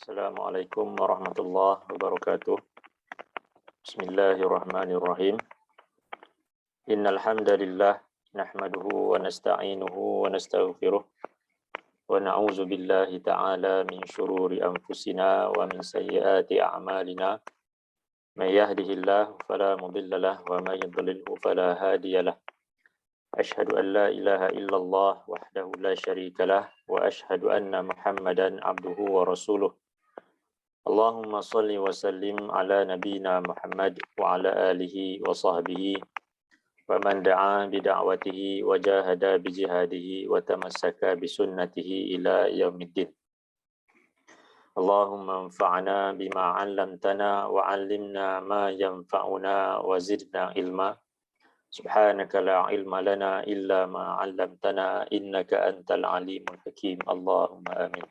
Assalamualaikum warahmatullahi wabarakatuh. Bismillahirrahmanirrahim. Innal hamdalillah nahmaduhu wa nasta'inuhu wa nastaghfiruh wa na'udzu billahi ta'ala min shururi anfusina wa min sayyiati a'malina. May yahdihillahu fala mudilla lahu wa may yudlilhu fala hadiya lahu. Asyhadu an la ilaha illallah wahdahu la syarika lah wa asyhadu anna Muhammadan abduhu wa rasuluh. Allahumma salli wa sallim ala nabiyyina Muhammad wa ala alihi wa sahbihi wa man da'a bi da'watihi wa jahada bi jihadihi wa tamassaka bi sunnatihi ila yaumiddin. Allahumma anfa'na bima 'allamtana wa 'allimna ma yanfa'una wa zidna ilma. Subhanaka la ilma lana illa ma 'allamtana innaka antal alimul hakim. Allahumma amin.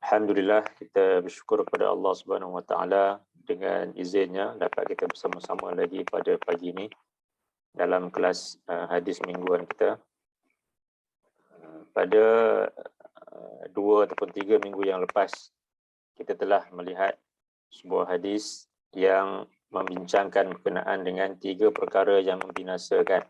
Alhamdulillah, kita bersyukur kepada Allah Subhanahu Wa Taala dengan izinnya dapat kita bersama-sama lagi pada pagi ini dalam kelas hadis mingguan kita. Pada 2 ataupun 3 minggu yang lepas, kita telah melihat sebuah hadis yang membincangkan berkenaan dengan 3 perkara yang membinasakan.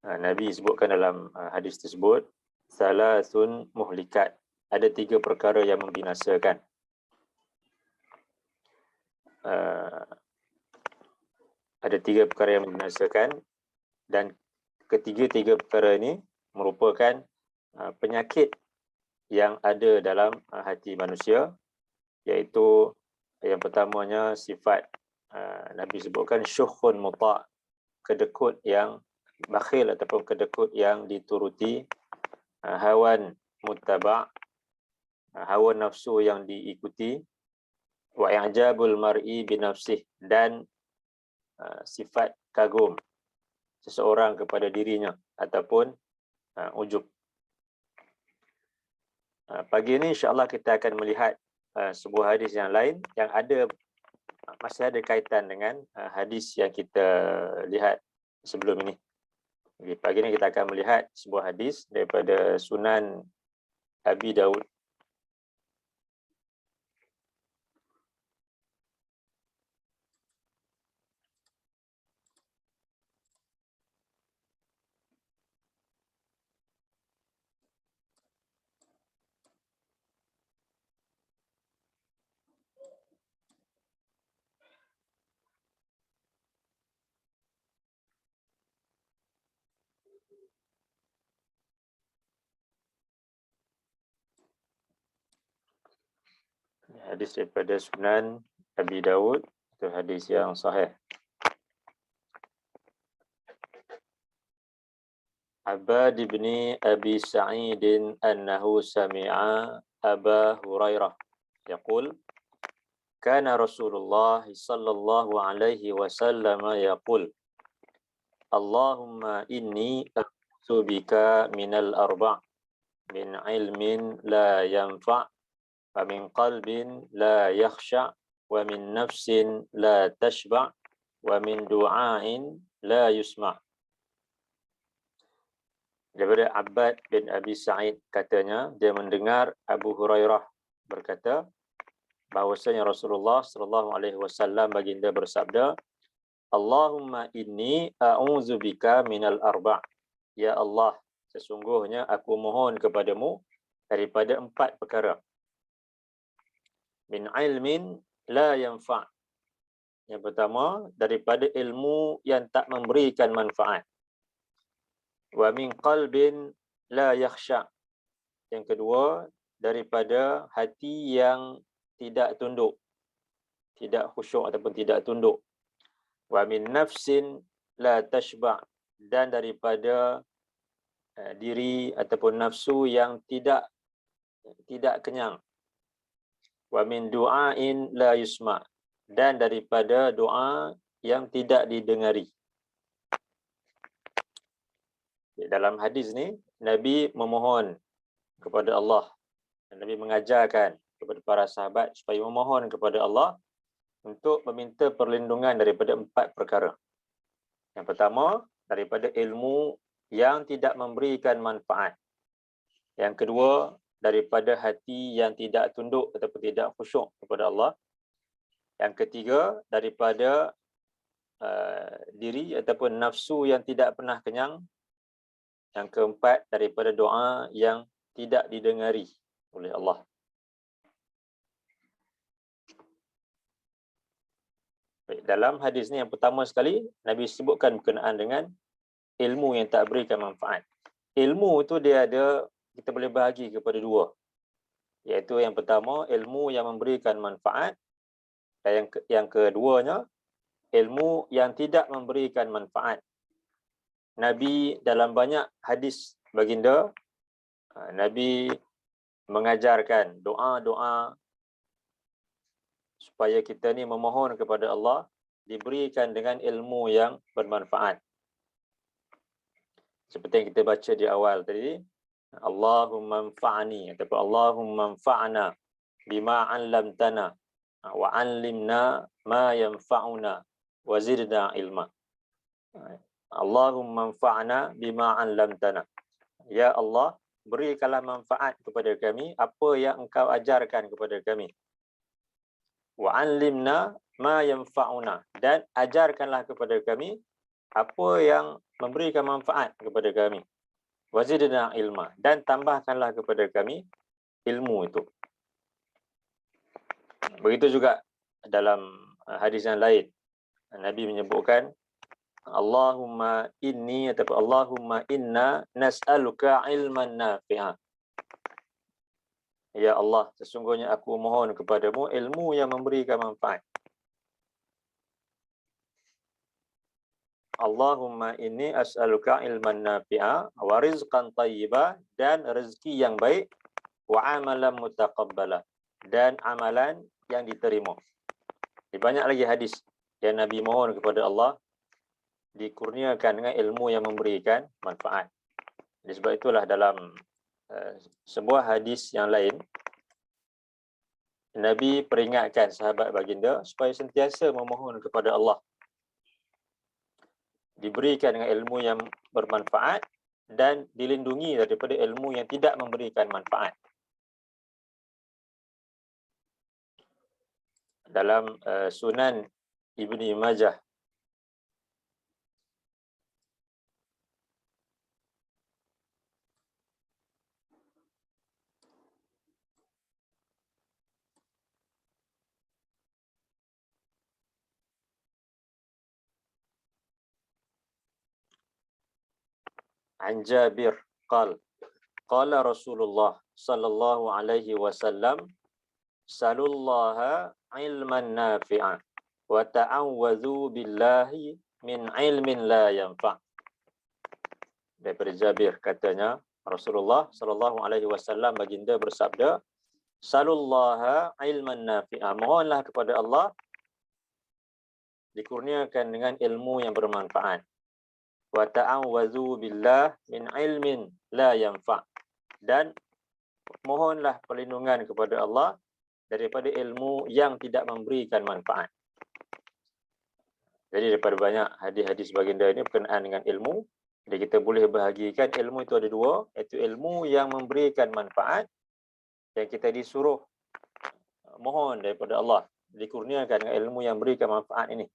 Nabi sebutkan dalam hadis tersebut, salasun muhlikat. Ada 3 perkara yang membinasakan. Ada 3 perkara yang membinasakan, dan ketiga-tiga perkara ini merupakan penyakit yang ada dalam hati manusia, iaitu yang pertamanya sifat Nabi sebutkan syukhun muta', kedekut yang bakhil ataupun kedekut yang dituruti, hawan muttaba', hawa nafsu yang diikuti, wa i'jabul mar'i bi nafsih, dan sifat kagum seseorang kepada dirinya ataupun ujub. Pagi ini insya-Allah kita akan melihat sebuah hadis yang lain yang masih ada kaitan dengan hadis yang kita lihat sebelum ini. Jadi, pagi ini kita akan melihat sebuah hadis daripada Sunan Abi Daud. Hadis daripada Sunan Abi Daud, itu hadis yang sahih. Abbad bin Abi Sa'id annahu sami'a Aba Hurairah yaqul kana Rasulullah sallallahu alaihi wasallam yaqul Allahumma inni a'udzu bika minal arba' min ilmin la yanfa' wa min qalbin la yakhsha' wa min nafsin la tashba' wa min du'ain la yusma'. Daripada Abbad bin Abi Sa'id katanya, dia mendengar Abu Hurairah berkata bahawasanya Rasulullah sallallahu alaihi wasallam baginda bersabda, Allahumma inni a'udzu bika minal arba'. Ya Allah, sesungguhnya aku mohon kepadamu daripada 4 perkara. Min ilmin la yanfa'. Yang pertama, daripada ilmu yang tak memberikan manfaat. Wa min qalbin la yakhsha'. Yang kedua, daripada hati yang tidak tunduk, tidak khusyuk ataupun tidak tunduk. Wa min nafsin la tashba'. Dan daripada diri ataupun nafsu yang tidak kenyang. Wa min du'ain la yusma'. Dan daripada doa yang tidak didengari. Dalam hadis ni, Nabi memohon kepada Allah. Nabi mengajarkan kepada para sahabat supaya memohon kepada Allah untuk meminta perlindungan daripada 4 perkara. Yang pertama, daripada ilmu yang tidak memberikan manfaat. Yang kedua, daripada hati yang tidak tunduk ataupun tidak khusyuk kepada Allah. Yang ketiga, daripada diri ataupun nafsu yang tidak pernah kenyang. Yang keempat, daripada doa yang tidak didengari oleh Allah. Baik, dalam hadis ni yang pertama sekali, Nabi sebutkan berkenaan dengan ilmu yang tak berikan manfaat. Ilmu tu dia ada, kita boleh bahagi kepada dua. Iaitu yang pertama, ilmu yang memberikan manfaat. Dan yang keduanya, ilmu yang tidak memberikan manfaat. Nabi dalam banyak hadis baginda, Nabi mengajarkan doa-doa supaya kita ni memohon kepada Allah diberikan dengan ilmu yang bermanfaat. Seperti yang kita baca di awal tadi, Allahumma anfa'ni ataupun Allahumma anfa'na bima 'allamtana wa 'allimna ma yanfa'una wa zidna ilma. Allahumma anfa'na bima 'allamtana. Ya Allah, berikanlah manfaat kepada kami apa yang Engkau ajarkan kepada kami. Wa 'allimna ma yanfa'una, dan ajarkanlah kepada kami apa yang memberikan manfaat kepada kami. Wa zidna ilma, dan tambahkanlah kepada kami ilmu itu. Begitu juga dalam hadis yang lain, Nabi menyebutkan Allahumma inni ataupun Allahumma inna nas'aluka ilman nafi'a. Ya Allah, sesungguhnya aku mohon kepadamu ilmu yang memberikan manfaat. Allahumma inni as'aluka ilman nafi'a wa rizqan tayyiba, dan rezeki yang baik, wa amalan mutaqabbala, dan amalan yang diterima. Banyak lagi hadis yang Nabi mohon kepada Allah dikurniakan dengan ilmu yang memberikan manfaat. Jadi sebab itulah dalam sebuah hadis yang lain, Nabi peringatkan sahabat baginda supaya sentiasa memohon kepada Allah diberikan dengan ilmu yang bermanfaat dan dilindungi daripada ilmu yang tidak memberikan manfaat. Dalam Sunan Ibni Majah, an Jabir qala Rasulullah sallallahu alaihi wasallam salullaha ilman nafi'a wa ta'awwadhu billahi min ilmin la yanfa'. Daripada Jabir katanya, Rasulullah sallallahu alaihi wasallam baginda bersabda, salullaha ilman nafi'a, mohonlah kepada Allah dikurniakan dengan ilmu yang bermanfaat. Wa ta'awwadhu billah min ilmin la yanfa', dan mohonlah perlindungan kepada Allah daripada ilmu yang tidak memberikan manfaat. Jadi daripada banyak hadis-hadis baginda ini berkenaan dengan ilmu, jadi kita boleh bahagikan ilmu itu ada dua, iaitu ilmu yang memberikan manfaat, yang kita disuruh mohon daripada Allah dikurniakan dengan ilmu yang memberikan manfaat ini.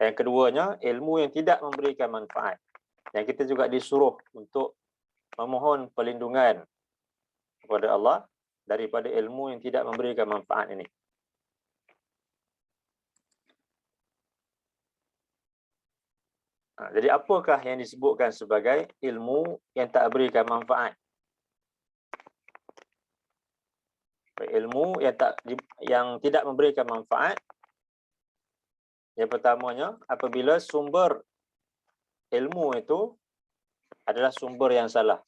Yang keduanya, ilmu yang tidak memberikan manfaat, yang kita juga disuruh untuk memohon perlindungan kepada Allah daripada ilmu yang tidak memberikan manfaat ini. Jadi apakah yang disebutkan sebagai ilmu yang tak berikan manfaat? Ilmu yang tidak memberikan manfaat, yang pertamanya apabila sumber ilmu itu adalah sumber yang salah.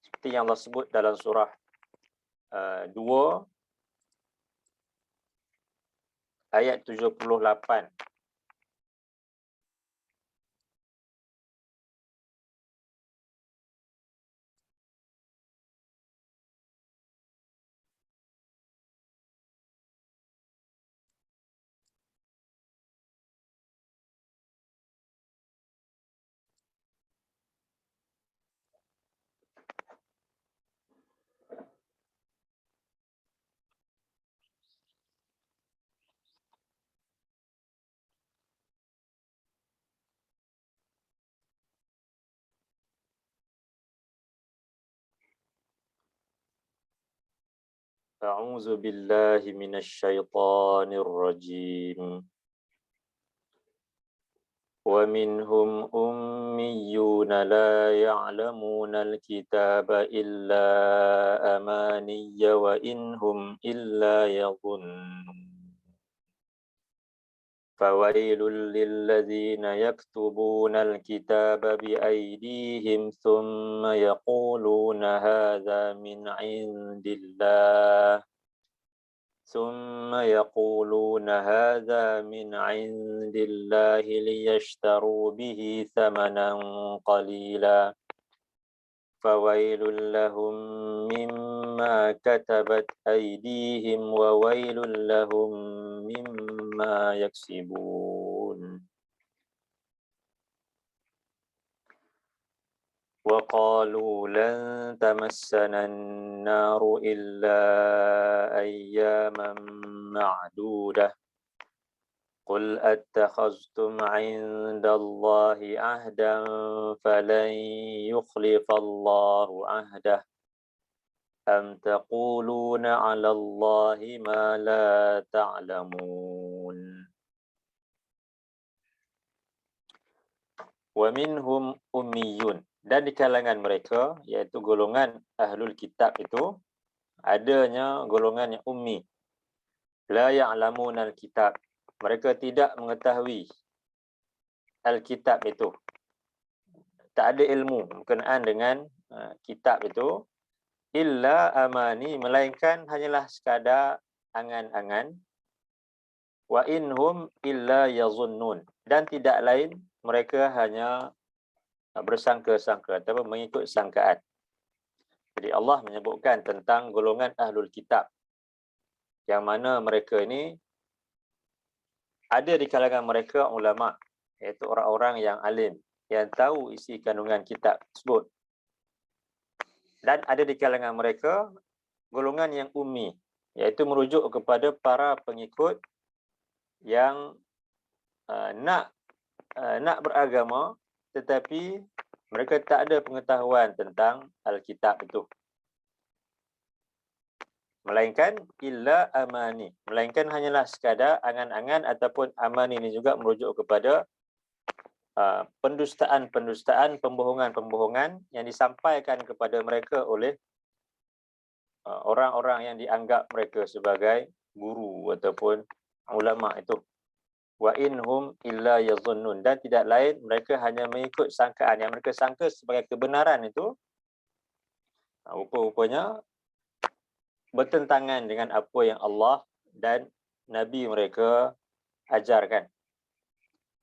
Seperti yang Allah sebut dalam surah 2 ayat 78. A'udzu billahi minasyaitonir rajim. Wa minhum ummiyuna la ya'lamunal kitaba illa amaniyya wa inhum illa yadhunnun. Fawailul lilladzina yaktubuna al-kitaba biaydihim thumma yaquluna hadza min 'indillah ثم يقولون هذا من عند الله ليشتروا به ثمنا قليلا فويل لهم مما كتبت أيديهم وويل لهم مما يكسبون وقالوا لن تمسنا النار إلا أياما معدودة قل أتخذتم عند الله عهدا فلن يخلف الله عهده أم تقولون على الله ما لا تعلمون ومنهم أميون. Dan di kalangan mereka, iaitu golongan ahlul kitab itu, adanya golongan yang ummi. La ya'lamunal kitab. Mereka tidak mengetahui al-kitab itu. Tak ada ilmu berkenaan dengan kitab itu. Illa amani, melainkan hanyalah sekadar angan-angan. Wa inhum illa yazunnun. Dan tidak lain, mereka hanya bersangka-sangka atau mengikut sangkaan. Jadi Allah menyebutkan tentang golongan ahlul kitab yang mana mereka ini ada di kalangan mereka ulama, iaitu orang-orang yang alim yang tahu isi kandungan kitab tersebut. Dan ada di kalangan mereka golongan yang ummi, iaitu merujuk kepada para pengikut yang nak beragama tetapi mereka tak ada pengetahuan tentang Alkitab itu. Melainkan illa amani. Melainkan hanyalah sekadar angan-angan ataupun amani ini juga merujuk kepada pendustaan-pendustaan, pembohongan-pembohongan yang disampaikan kepada mereka oleh orang-orang yang dianggap mereka sebagai guru ataupun ulama itu. Wa inhum illa yazunnun, dan tidak lain mereka hanya mengikut sangkaan yang mereka sangka sebagai kebenaran itu rupa-rupanya bertentangan dengan apa yang Allah dan Nabi mereka ajarkan.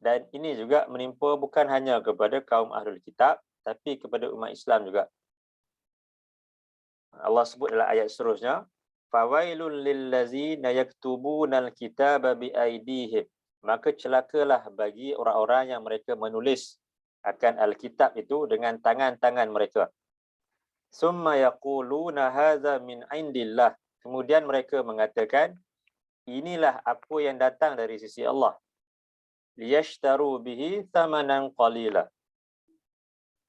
Dan ini juga menimpa bukan hanya kepada kaum ahlul kitab tapi kepada umat Islam juga. Allah sebut dalam ayat seterusnya, fawailul lillazina yaktubunal kitaba biaydihim. Maka celakalah bagi orang-orang yang mereka menulis akan Alkitab itu dengan tangan-tangan mereka. Summa yaquluna hadza min indillah. Kemudian mereka mengatakan, inilah apa yang datang dari sisi Allah. Liyashtaru bihi thamanan qalila.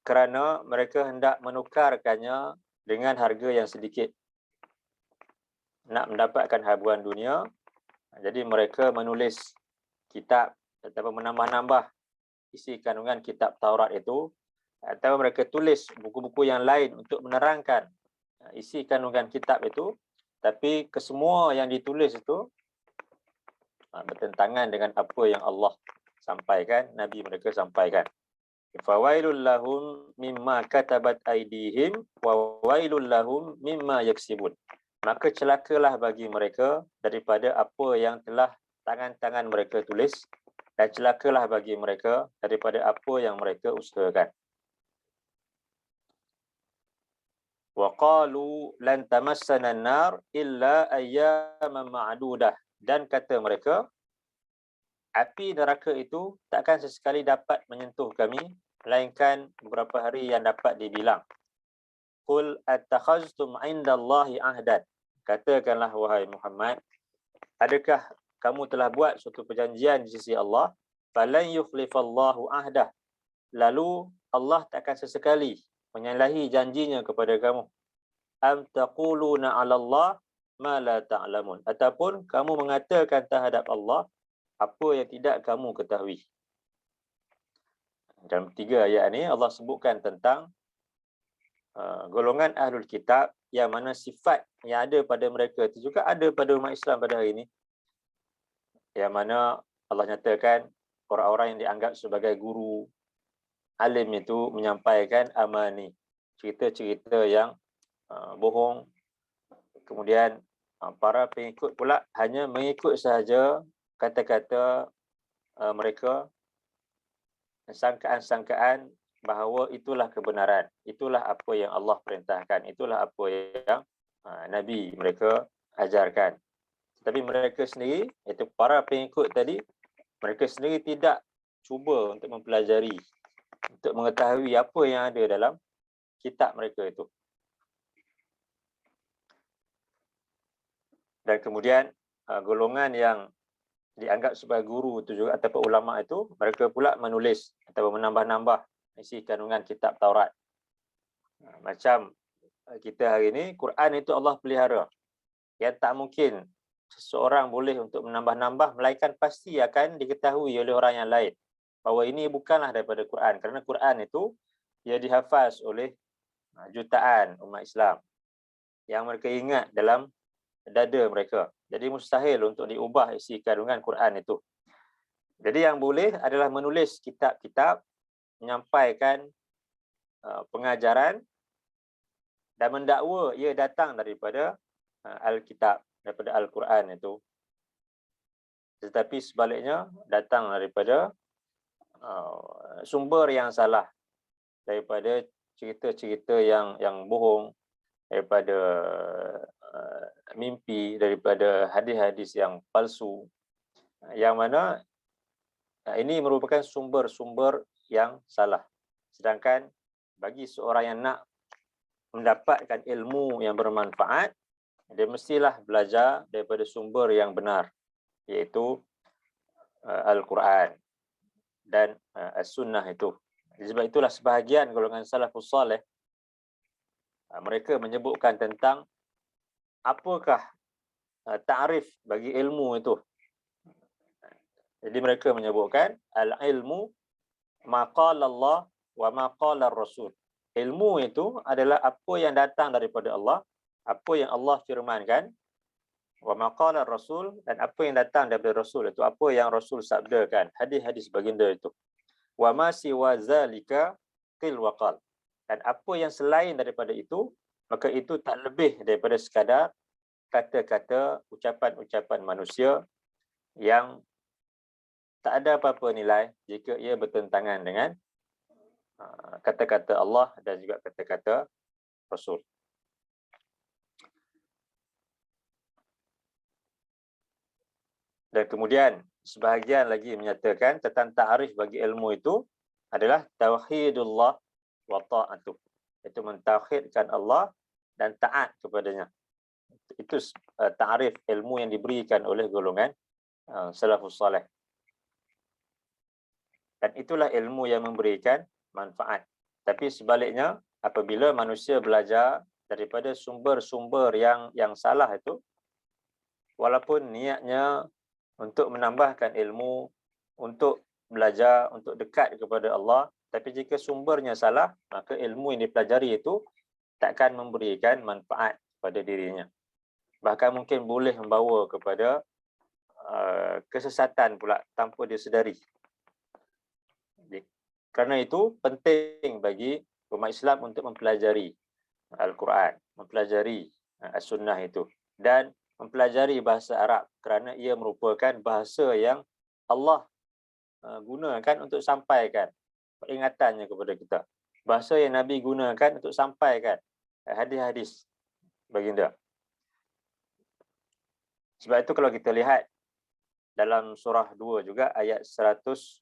Kerana mereka hendak menukarkannya dengan harga yang sedikit. Nak mendapatkan habuan dunia, jadi mereka menulis kitab atau menambah-nambah isi kandungan kitab Taurat itu, atau mereka tulis buku-buku yang lain untuk menerangkan isi kandungan kitab itu, tapi kesemua yang ditulis itu bertentangan dengan apa yang Allah sampaikan, Nabi mereka sampaikan. Fawailul lahum mimma katabat aydihim wa wailul lahum mimma yaksibun. Maka celakalah bagi mereka daripada apa yang telah tangan-tangan mereka tulis, dan celakalah bagi mereka daripada apa yang mereka usahakan. Wa qalu lan tamassana an-nar illa ayyaman ma'dudah. Dan kata mereka, api neraka itu takkan sesekali dapat menyentuh kami, melainkan beberapa hari yang dapat dibilang. Qul attakhaztum 'indallahi ahdan. Katakanlah wahai Muhammad, adakah kamu telah buat suatu perjanjian di sisi Allah? Falan yukhlifallahu ahdah. Lalu Allah takkan sesekali menyalahi janjinya kepada kamu. Am taquluna 'ala Allah ma la ta'lamun, ataupun kamu mengatakan terhadap Allah apa yang tidak kamu ketahui. Dalam 3 ayat ni Allah sebutkan tentang golongan ahlul kitab yang mana sifat yang ada pada mereka itu juga ada pada umat Islam pada hari ini, yang mana Allah nyatakan orang-orang yang dianggap sebagai guru alim itu menyampaikan amani, cerita-cerita yang bohong. Kemudian para pengikut pula hanya mengikut sahaja kata-kata mereka, sangkaan-sangkaan bahawa itulah kebenaran, itulah apa yang Allah perintahkan, itulah apa yang Nabi mereka ajarkan. Tetapi mereka sendiri, iaitu para pengikut tadi, mereka sendiri tidak cuba untuk mempelajari, untuk mengetahui apa yang ada dalam kitab mereka itu. Dan kemudian golongan yang dianggap sebagai guru itu juga ataupun ulama itu, mereka pula menulis atau menambah-nambah isi kandungan kitab Taurat. Macam kita hari ini, Quran itu Allah pelihara. Yang tak mungkin seseorang boleh untuk menambah-nambah, melainkan pasti akan diketahui oleh orang yang lain bahawa ini bukanlah daripada Quran, kerana Quran itu ia dihafaz oleh jutaan umat Islam yang mereka ingat dalam dada mereka. Jadi mustahil untuk diubah isi kandungan Quran itu. Jadi yang boleh adalah menulis kitab-kitab, menyampaikan pengajaran dan mendakwa ia datang daripada Alkitab, daripada Al-Quran itu. Tetapi sebaliknya datang daripada sumber yang salah, daripada cerita-cerita yang bohong, daripada mimpi, daripada hadis-hadis yang palsu, yang mana ini merupakan sumber-sumber yang salah. Sedangkan bagi seorang yang nak mendapatkan ilmu yang bermanfaat, dia mestilah belajar daripada sumber yang benar, iaitu Al-Quran dan As-Sunnah itu. Sebab itulah sebahagian golongan salafus salih mereka menyebutkan tentang apakah ta'rif bagi ilmu itu. Jadi mereka menyebutkan al-ilmu ma qala Allah wa ma qala Rasul. Ilmu itu adalah apa yang datang daripada Allah, apa yang Allah firmankan, wa ma qala Rasul, dan apa yang datang daripada Rasul itu, apa yang Rasul sabdakan, hadis-hadis baginda itu. Wa ma siwa zalika qil wa qal. Dan apa yang selain daripada itu, maka itu tak lebih daripada sekadar kata-kata, ucapan-ucapan manusia yang tak ada apa-apa nilai jika ia bertentangan dengan kata-kata Allah dan juga kata-kata Rasul. Dan kemudian sebahagian lagi menyatakan tentang ta'rif bagi ilmu itu adalah tauhidullah wa ta'atuh. Itu mentauhidkan Allah dan taat kepadanya. Itu ta'rif ilmu yang diberikan oleh golongan salafus salih. Dan itulah ilmu yang memberikan manfaat. Tapi sebaliknya, apabila manusia belajar daripada sumber-sumber yang salah itu, walaupun niatnya untuk menambahkan ilmu, untuk belajar, untuk dekat kepada Allah, tapi jika sumbernya salah, maka ilmu yang dipelajari itu takkan memberikan manfaat pada dirinya. Bahkan mungkin boleh membawa kepada kesesatan pula tanpa dia sedari. Kerana itu penting bagi umat Islam untuk mempelajari Al-Quran, mempelajari As-Sunnah itu, dan mempelajari bahasa Arab, kerana ia merupakan bahasa yang Allah gunakan untuk sampaikan peringatannya kepada kita. Bahasa yang Nabi gunakan untuk sampaikan hadis-hadis baginda. Sebab itu kalau kita lihat dalam surah 2 juga ayat 121,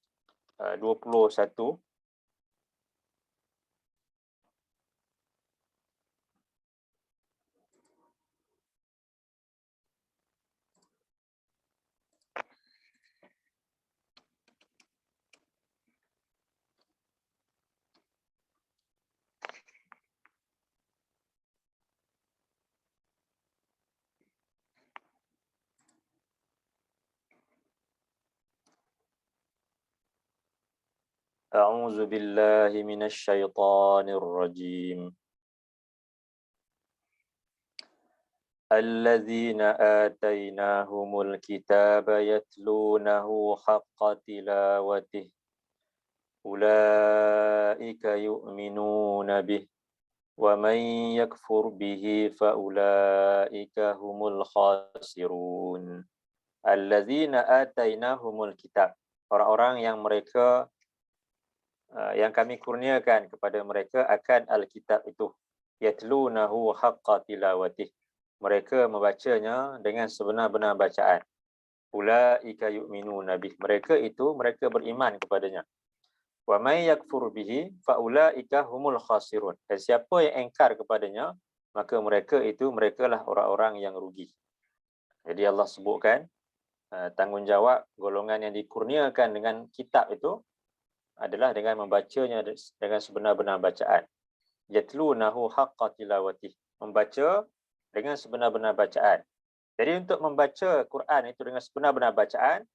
أعوذ بالله من الشيطان الرجيم الذين آتيناهم الكتاب يتلونه حق تلاوته أولئك يؤمنون به ومن يكفر به فأولئك هم الخاسرون الذين آتيناهم الكتاب, orang-orang yang mereka yang kami kurniakan kepada mereka akan Alkitab itu, yatlunahu haqqa tilawatih, mereka membacanya dengan sebenar-benar bacaan. Ulaika yu'minuna bih, mereka beriman kepadanya. Wa may yakfur bihi fa ulaika humul khasirun, dan siapa yang engkar kepadanya maka merekalah orang-orang yang rugi. Jadi Allah sebutkan tanggungjawab golongan yang dikurniakan dengan kitab itu adalah dengan membacanya dengan sebenar-benar bacaan. Yatlunahu haqqa tilawatih, membaca dengan sebenar-benar bacaan. Jadi untuk membaca Quran itu dengan sebenar-benar bacaan,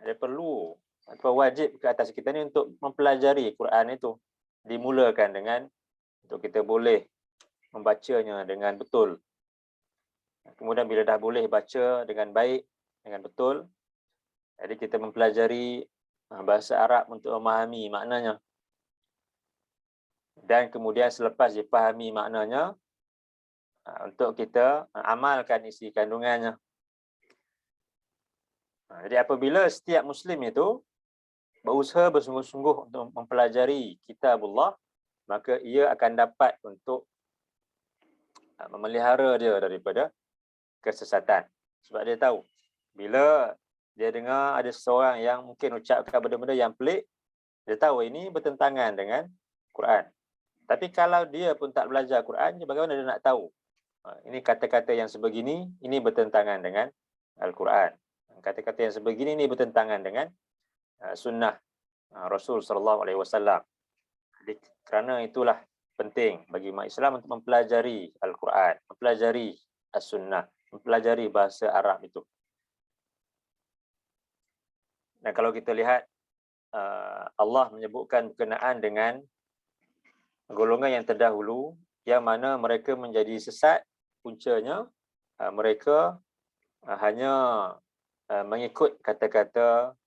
ada perlu atau wajib ke atas kita ni untuk mempelajari Quran itu. Dimulakan dengan untuk kita boleh membacanya dengan betul. Kemudian bila dah boleh baca dengan baik, dengan betul, jadi kita mempelajari bahasa Arab untuk memahami maknanya. Dan kemudian selepas dipahami maknanya, untuk kita amalkan isi kandungannya. Jadi apabila setiap Muslim itu berusaha bersungguh-sungguh untuk mempelajari kitabullah, maka ia akan dapat untuk memelihara dia daripada kesesatan. Sebab dia tahu, bila dia dengar ada seseorang yang mungkin ucapkan benda-benda yang pelik, dia tahu ini bertentangan dengan Quran. Tapi kalau dia pun tak belajar Quran, bagaimana dia nak tahu ini kata-kata yang sebegini, ini bertentangan dengan Al-Quran. Kata-kata yang sebegini, ini bertentangan dengan sunnah Rasul SAW. Jadi kerana itulah penting bagi umat Islam untuk mempelajari Al-Quran, mempelajari As-Sunnah, mempelajari bahasa Arab itu. Dan kalau kita lihat, Allah menyebutkan berkenaan dengan golongan yang terdahulu, yang mana mereka menjadi sesat, puncanya mereka hanya mengikut kata-kata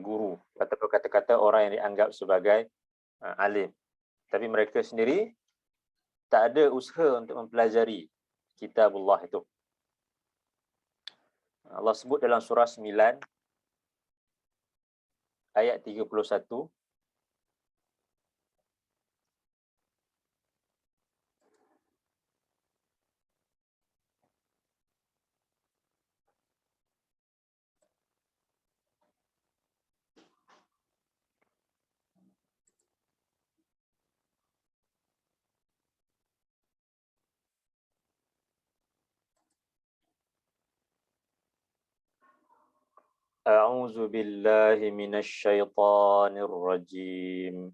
guru, ataupun kata-kata orang yang dianggap sebagai alim. Tapi mereka sendiri tak ada usaha untuk mempelajari kitabullah itu. Allah sebut dalam surah 9 ayat 31, A'udzu billahi minasy syaithanir rajim.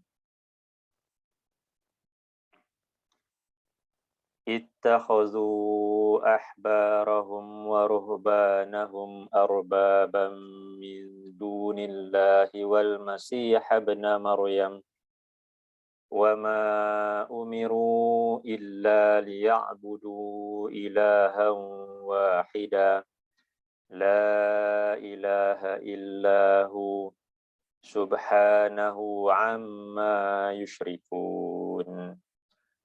Ittakhadhu ahbarahum wa ruhbanahum arbaban min dunillahi wal masih ibn Maryam wa ma umiru illa liya'budu ilahan wahida la ilaha illahu subhanahu amma yushrikun.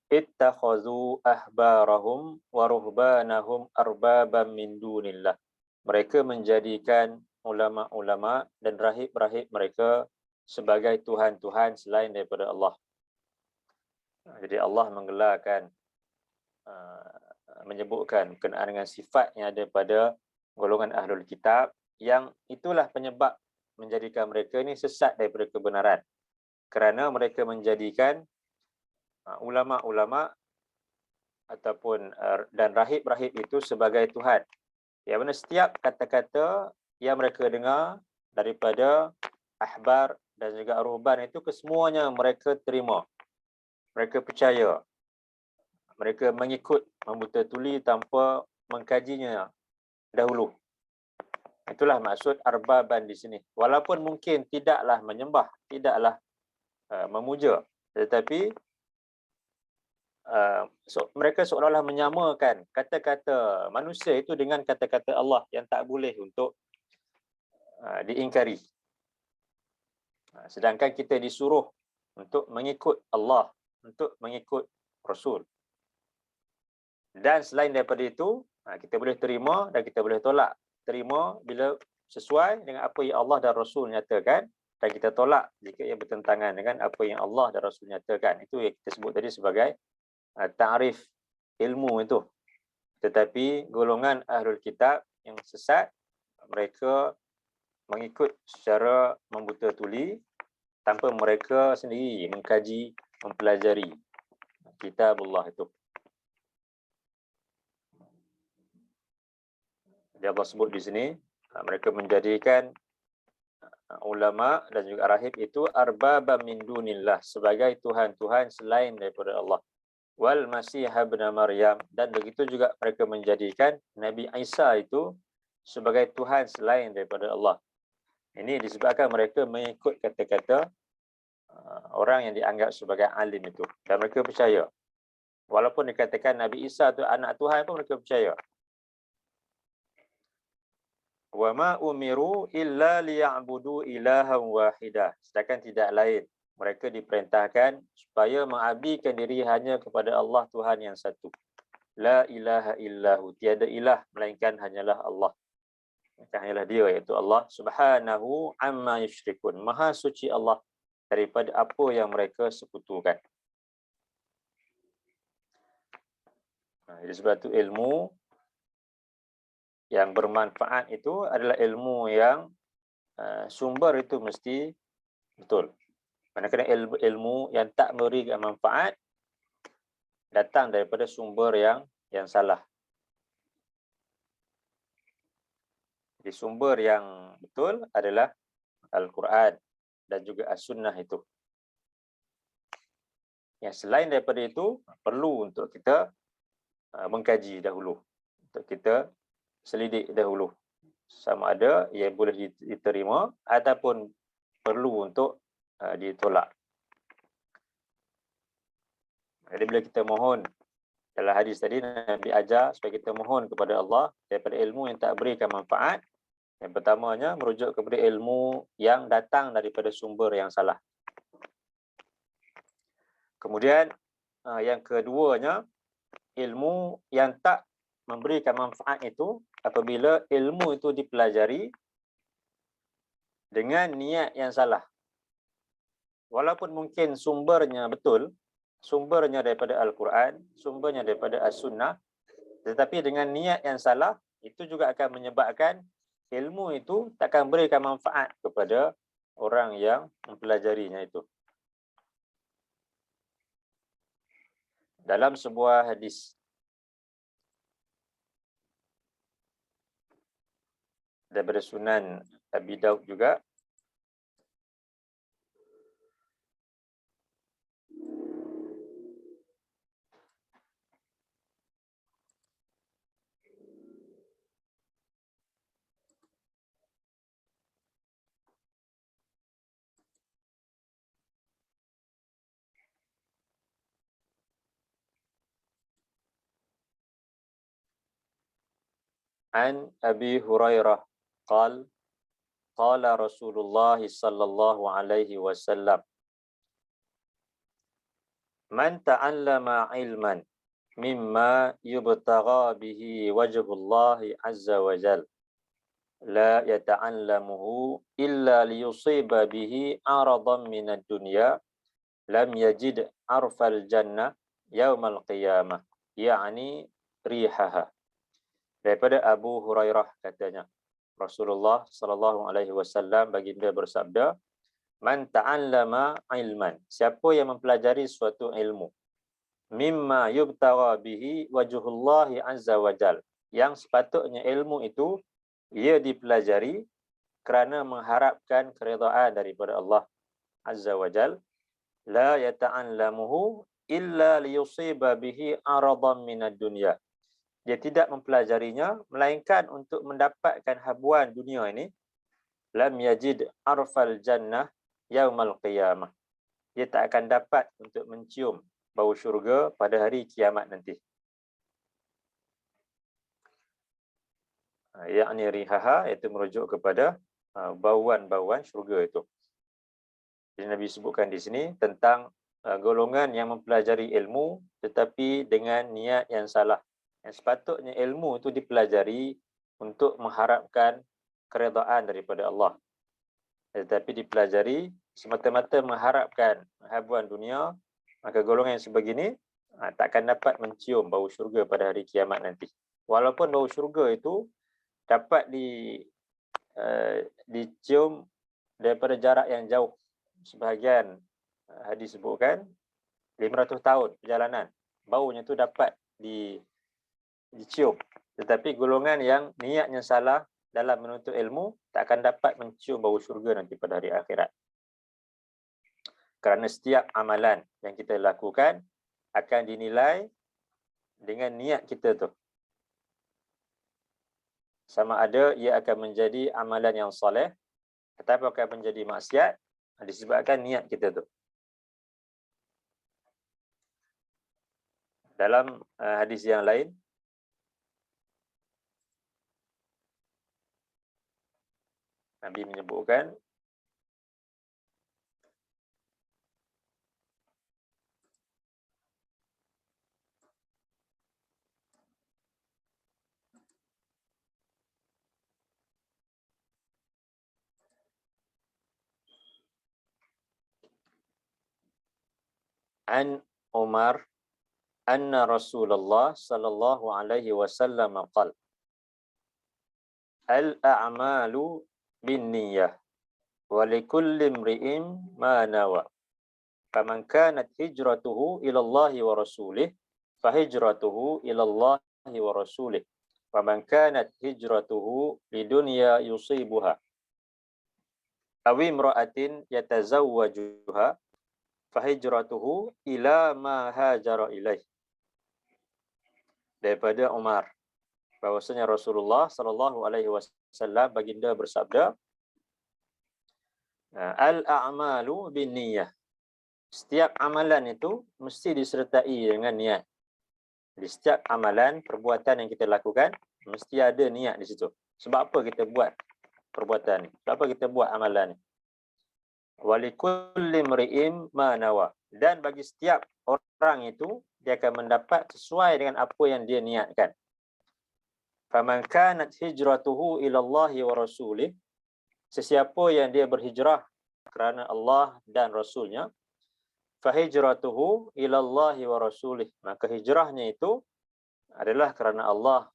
Ittakhadhu ahbarahum wa ruhbanahum arbaban min dunillah. Mereka menjadikan ulama-ulama dan rahib-rahib mereka sebagai tuhan-tuhan selain daripada Allah. Jadi Allah menggelarkan, menyebutkan berkenaan dengan sifat yang ada pada golongan Ahlul Kitab, yang itulah penyebab menjadikan mereka ini sesat daripada kebenaran. Kerana mereka menjadikan ulama-ulama ataupun dan rahib-rahib itu sebagai Tuhan. Yang mana setiap kata-kata yang mereka dengar daripada ahbar dan juga ruhban itu, kesemuanya mereka terima. Mereka percaya. Mereka mengikut, membuta tuli tanpa mengkajinya dahulu. Itulah maksud arbaban di sini. Walaupun mungkin tidaklah menyembah, tidaklah memuja, tetapi mereka seolah-olah menyamakan kata-kata manusia itu dengan kata-kata Allah yang tak boleh untuk diingkari. Sedangkan kita disuruh untuk mengikut Allah, untuk mengikut Rasul. Dan selain daripada itu, kita boleh terima dan kita boleh tolak. Terima bila sesuai dengan apa yang Allah dan Rasul nyatakan, dan kita tolak jika ia bertentangan dengan apa yang Allah dan Rasul nyatakan. Itu yang kita sebut tadi sebagai ta'rif ilmu itu. Tetapi golongan ahlul kitab yang sesat, mereka mengikut secara membuta tuli tanpa mereka sendiri mengkaji, mempelajari kitabullah itu. Jadi Allah sebut di sini, mereka menjadikan ulama dan juga rahib itu arbaba min dunillah, sebagai tuhan-tuhan selain daripada Allah. Wal Masih ibn Maryam, dan begitu juga mereka menjadikan Nabi Isa itu sebagai Tuhan selain daripada Allah. Ini disebabkan mereka mengikut kata-kata orang yang dianggap sebagai alim itu, dan mereka percaya. Walaupun dikatakan Nabi Isa itu anak Tuhan pun mereka percaya. Wa ma umiru illa liya'budu ilahan wahidah. Sedangkan tidak lain, mereka diperintahkan supaya mengabdikan diri hanya kepada Allah, Tuhan yang satu. La ilaha illahu, tiada ilah melainkan hanyalah Allah. Hanyalah dia, iaitu Allah subhanahu amma yusyrikun. Maha suci Allah daripada apa yang mereka sekutukan. Jadi sebab itu ilmu yang bermanfaat itu adalah ilmu yang sumber itu mesti betul. Manakala ilmu yang tak memberikan manfaat datang daripada sumber yang salah. Jadi sumber yang betul adalah Al-Quran dan juga As-Sunnah itu. Yang selain daripada itu, perlu untuk kita mengkaji dahulu. Untuk kita selidik dahulu. Sama ada ia boleh diterima ataupun perlu untuk ditolak. Jadi bila kita mohon, dalam hadis tadi Nabi ajar supaya kita mohon kepada Allah daripada ilmu yang tak berikan manfaat. Yang pertamanya merujuk kepada ilmu yang datang daripada sumber yang salah. Kemudian yang keduanya, ilmu yang tak memberikan manfaat itu apabila ilmu itu dipelajari dengan niat yang salah. Walaupun mungkin sumbernya betul, sumbernya daripada Al-Quran, sumbernya daripada As-Sunnah, tetapi dengan niat yang salah, itu juga akan menyebabkan ilmu itu takkan berikan manfaat kepada orang yang mempelajarinya itu. Dalam sebuah hadis daripada Sunan Abi Daud juga, an Abi Hurairah qala qala Rasulullah sallallahu alaihi wasallam, man ta'allama ilman mimma yubtagha bihi wajhullahi azza wa jal, la yata'allamuhu illa liyusiba bihi aradan minad dunya, lam yajid arfal jannah yaumal qiyamah, ya'ni rihaha. Daripada Abu Hurairah katanya, Rasulullah sallallahu alaihi wasallam baginda bersabda, man ta'allama ilman, siapa yang mempelajari suatu ilmu, mimma yubtagha bihi wajhullahi azza wa jal, yang sepatutnya ilmu itu ia dipelajari kerana mengharapkan keridaan daripada Allah azza wa jal, la yata'allamuhu illa liyusiba bihi aradan minad dunya, dia tidak mempelajarinya melainkan untuk mendapatkan habuan dunia ini, lam yajid arfal jannah yaumal qiyamah. Dia tak akan dapat untuk mencium bau syurga pada hari kiamat nanti. Yakni rihaha, iaitu merujuk kepada bauan-bauan syurga itu. Jadi Nabi sebutkan di sini tentang golongan yang mempelajari ilmu tetapi dengan niat yang salah. Yang sepatutnya ilmu itu dipelajari untuk mengharapkan keredaan daripada Allah. Tetapi dipelajari semata-mata mengharapkan habuan dunia, maka golongan yang sebegini takkan dapat mencium bau syurga pada hari kiamat nanti. Walaupun bau syurga itu dapat dicium daripada jarak yang jauh. Sebahagian hadis sebutkan 500 tahun perjalanan, baunya itu dapat dicium. Tetapi golongan yang niatnya salah dalam menuntut ilmu tak akan dapat mencium bau syurga nanti pada hari akhirat. Kerana setiap amalan yang kita lakukan akan dinilai dengan niat kita tu. Sama ada ia akan menjadi amalan yang soleh tetapi akan menjadi maksiat disebabkan niat kita tu. Dalam hadis yang lain, Nabi menyebutkan an Umar anna Rasulullah sallallahu alaihi wasallam qala al-a'malu binniyah wa likulli imri'in ma nawa faman kanat hijratuhu ila Allah wa rasulih fa hijratuhu ila Allah wa rasulih waman kanat hijratuhu lidunya yusibuha aw imra'atin yatazawwajuha fahijratuhu ila ma hajara ilaih. Daripada Umar, bahwasanya Rasulullah sallallahu alaihi wasallam baginda bersabda, al-a'malu binniyah. Setiap amalan itu mesti disertai dengan niat. Di setiap amalan, perbuatan yang kita lakukan mesti ada niat di situ. Sebab apa kita buat perbuatan ni? Sebab apa kita buat amalan ni? Walikulli mri'in ma nawa. Dan bagi setiap orang itu dia akan mendapat sesuai dengan apa yang dia niatkan. Faman kanat hijratuhu ila Allah wa rasulih, sesiapa yang dia berhijrah kerana Allah dan Rasulnya, fa hijratuhu ila Allah wa rasulih, maka hijrahnya itu adalah kerana Allah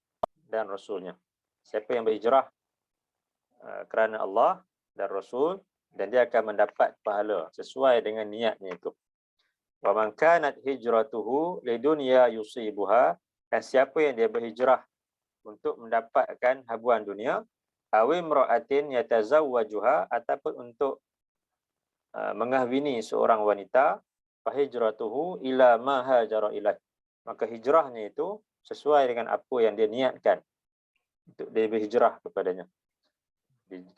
dan Rasulnya. Siapa yang berhijrah kerana Allah dan Rasul, dan dia akan mendapat pahala sesuai dengan niatnya itu. Wa man kanat hijratuhu lidunya yusibuha, dan siapa yang dia berhijrah untuk mendapatkan habuan dunia, aw imra'atin yatazawwajuha, ataupun untuk mengahwini seorang wanita, fa hijratuhu ila ma hajara ilaih, maka hijrahnya itu sesuai dengan apa yang dia niatkan untuk dia berhijrah kepadanya.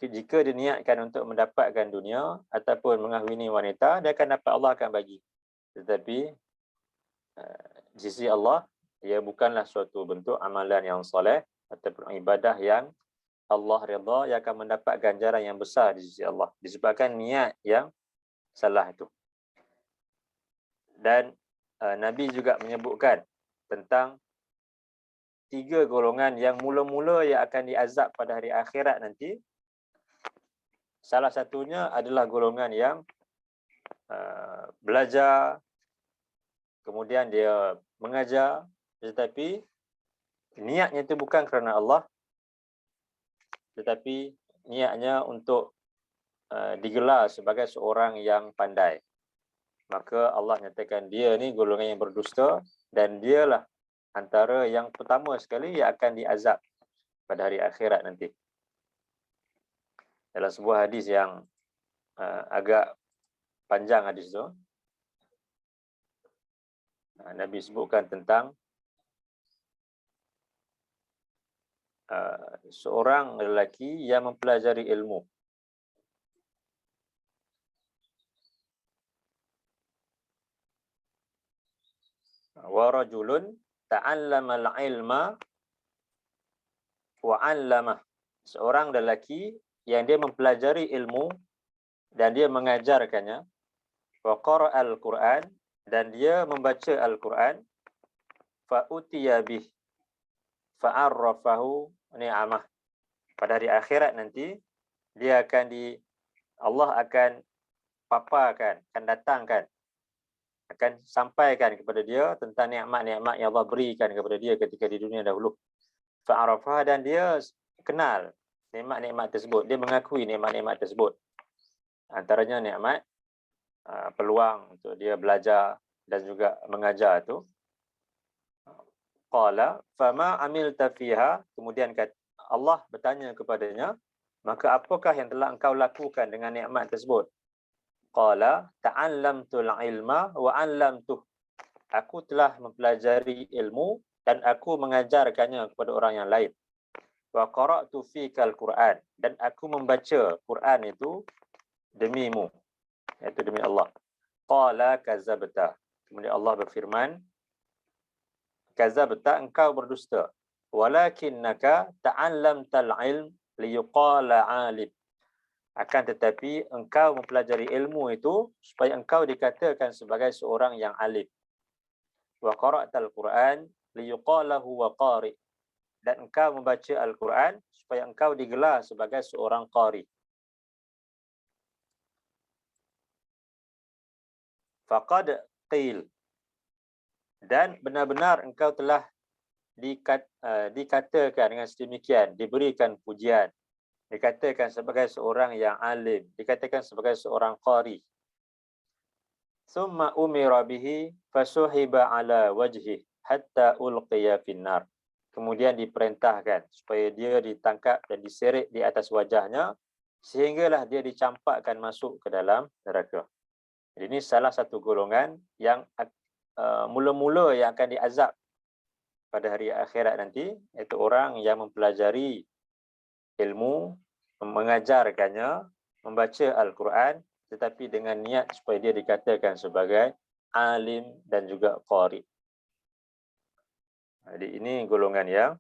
Jika diniatkan untuk mendapatkan dunia ataupun mengahwini wanita, dia akan dapat, Allah akan bagi. Tetapi di sisi Allah, ia bukanlah suatu bentuk amalan yang soleh ataupun ibadah yang Allah redha, yang akan mendapat ganjaran yang besar di sisi Allah disebabkan niat yang salah itu. Dan Nabi juga menyebutkan tentang 3 golongan yang mula-mula yang akan diazab pada hari akhirat nanti. Salah satunya adalah golongan yang belajar, kemudian dia mengajar, tetapi niatnya itu bukan kerana Allah, tetapi niatnya untuk digelar sebagai seorang yang pandai. Maka Allah nyatakan dia ni golongan yang berdusta, dan dialah antara yang pertama sekali yang akan diazab pada hari akhirat nanti. Dalam sebuah hadis yang agak panjang hadis tu, Nabi sebutkan tentang seorang lelaki yang mempelajari ilmu. Wa rajulun ta'allama al-ilma wa 'allamah. Seorang lelaki yang dia mempelajari ilmu dan dia mengajarkannya. Wa qara'al Qur'an, dan dia membaca Al-Quran. Fa utiya bih fa'arrafahu ni'amah. Pada hari akhirat nanti dia akan Allah akan paparkan, akan datangkan, akan sampaikan kepada dia tentang nikmat-nikmat yang Allah berikan kepada dia ketika di dunia dahulu. Fa'arafah, dan dia kenal nikmat-nikmat tersebut, dia mengakui nikmat-nikmat tersebut. Antaranya nikmat peluang untuk dia belajar dan juga mengajar tu. Qala fama amilta fiha, kemudian Allah bertanya kepadanya, maka apakah yang telah engkau lakukan dengan nikmat tersebut? Qala ta'allamtul ilma wa 'allamtuh. Aku telah mempelajari ilmu dan aku mengajarkannya kepada orang yang lain. Wa qara'tu fikal Qur'an, dan aku membaca Quran itu demimu, iaitu demi Allah. Qala kazabta. Kemudian Allah berfirman, kazabta, engkau berdusta. Walakinnaka ta'allamtal ilm liyuqala 'alim. Akan tetapi engkau mempelajari ilmu itu supaya engkau dikatakan sebagai seorang yang alim. Wa qara'tal Qur'an liyuqala huwa qari. Dan engkau membaca Al-Quran supaya engkau digelar sebagai seorang qari. Faqad qil, dan benar-benar engkau telah dikatakan dengan sedemikian, diberikan pujian, dikatakan sebagai seorang yang alim, dikatakan sebagai seorang qari. Summa umira bihi fasuhiba ala wajhi hatta ulqiya finnar. Kemudian diperintahkan supaya dia ditangkap dan diseret di atas wajahnya sehinggalah dia dicampakkan masuk ke dalam neraka. Jadi ini salah satu golongan yang mula-mula yang akan diazab pada hari akhirat nanti, iaitu orang yang mempelajari ilmu, mengajarkannya, membaca Al-Quran, tetapi dengan niat supaya dia dikatakan sebagai alim dan juga qari. Jadi ini golongan yang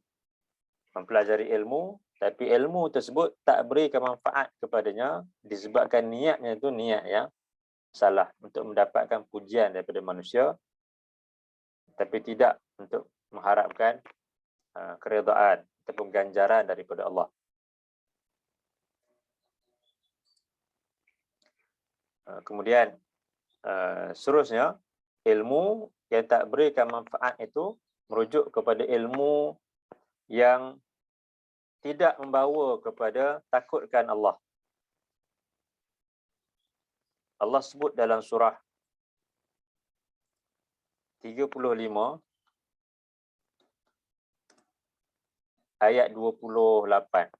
mempelajari ilmu, tapi ilmu tersebut tak berikan manfaat kepadanya disebabkan niatnya itu niat yang salah, untuk mendapatkan pujian daripada manusia, tapi tidak untuk mengharapkan keredaan ataupun ganjaran daripada Allah. Kemudian seterusnya, ilmu yang tak berikan manfaat itu merujuk kepada ilmu yang tidak membawa kepada takutkan Allah. Allah sebut dalam surah 35 ayat 28.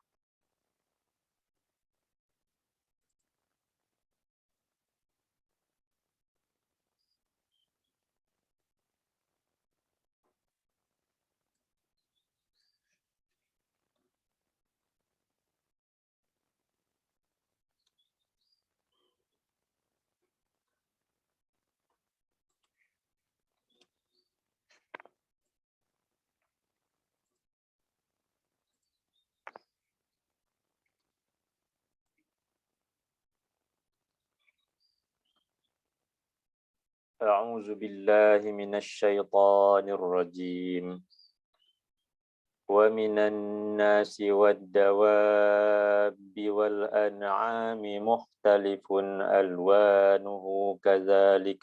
A'udzu billahi minasyaitonir rajim. Wa minan nasi wad-dawabi wal an'ami mukhtalifun alwanuhu kadzalik.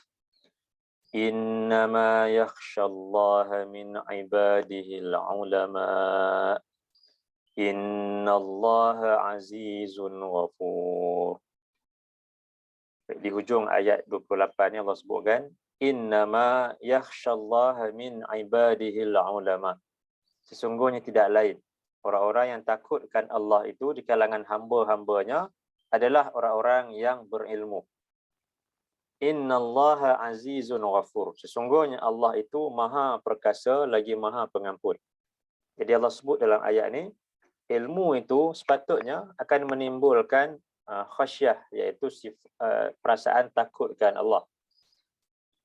Innama yakhshallaha min ibadihil ulama. Innallaha azizun ghafur. Di hujung ayat 28 ni Allah sebutkan, innama yakhshallaha min ibadihil ulama. Sesungguhnya tidak lain, orang-orang yang takutkan Allah itu di kalangan hamba-hambanya adalah orang-orang yang berilmu. Innallaha azizun ghafur. Sesungguhnya Allah itu maha perkasa lagi maha pengampun. Jadi Allah sebut dalam ayat ni, ilmu itu sepatutnya akan menimbulkan khasyah, iaitu perasaan takutkan Allah.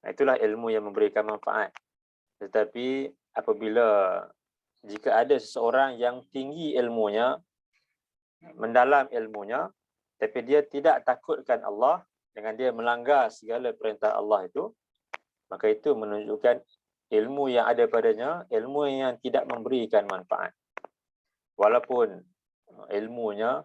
Itulah ilmu yang memberikan manfaat. Tetapi apabila jika ada seseorang yang tinggi ilmunya, mendalam ilmunya, tapi dia tidak takutkan Allah, dengan dia melanggar segala perintah Allah itu, maka itu menunjukkan ilmu yang ada padanya, ilmu yang tidak memberikan manfaat. Walaupun ilmunya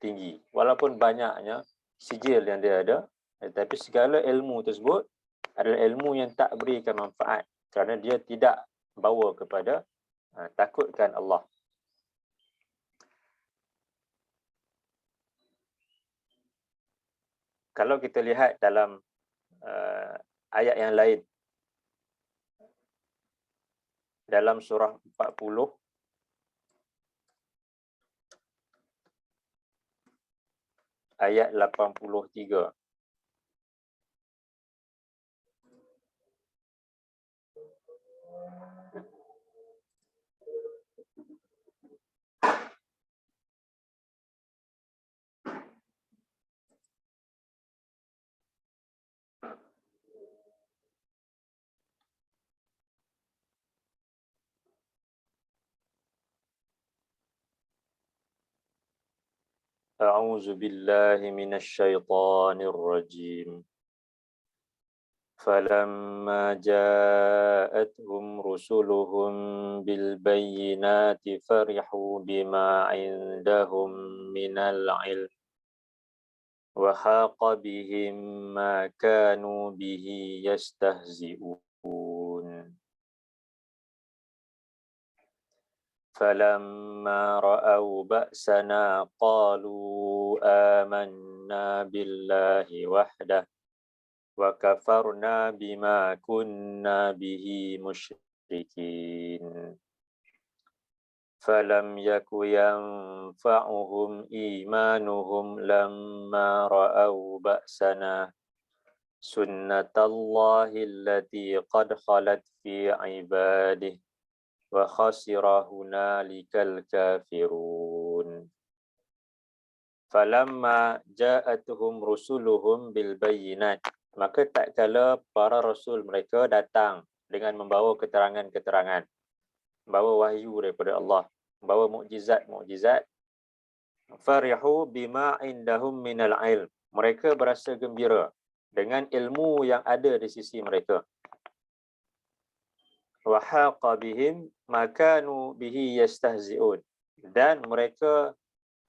tinggi, walaupun banyaknya sijil yang dia ada, tetapi segala ilmu tersebut adalah ilmu yang tak berikan manfaat kerana dia tidak bawa kepada takutkan Allah. Kalau kita lihat dalam ayat yang lain, dalam surah 40 ayat 83. A'udzu billahi minasyaitonir rajim. فَلَمَّا جَاءَتْهُمْ رُسُلُهُم بِالْبَيِّنَاتِ فَرِحُوا بِمَا عِندَهُم مِّنَ الْعِلْمِ وَحَاقَ بِهِم مَّا كَانُوا بِهِ يَسْتَهْزِئُونَ فَلَمَّا رَأَوْا بَأْسَنَا قَالُوا آمَنَّا بِاللَّهِ وَحْدَهُ وَكَفَرْنَا بِمَا كُنَّا بِهِ مُشْرِكِينَ فَلَمْ يَكُ يَنفَعُهُمْ إِيمَانُهُمْ لَمَّا رَأَوْا بَأْسَنَا سُنَّةَ اللَّهِ الَّتِي قَدْ خَلَتْ فِي عِبَادِهِ وَخَسِرَ هُنَالِكَ الْكَافِرُونَ فَلَمَّا جَاءَتْهُمْ رُسُلُهُمْ بِالْبَيِّنَاتِ, maka tak kala para rasul mereka datang dengan membawa keterangan-keterangan, membawa wahyu daripada Allah, membawa mukjizat-mukjizat. Farihu bima indahum minal ilm, mereka berasa gembira dengan ilmu yang ada di sisi mereka. Wa haqa bihim ma kanu bihi yastahzi'un, dan mereka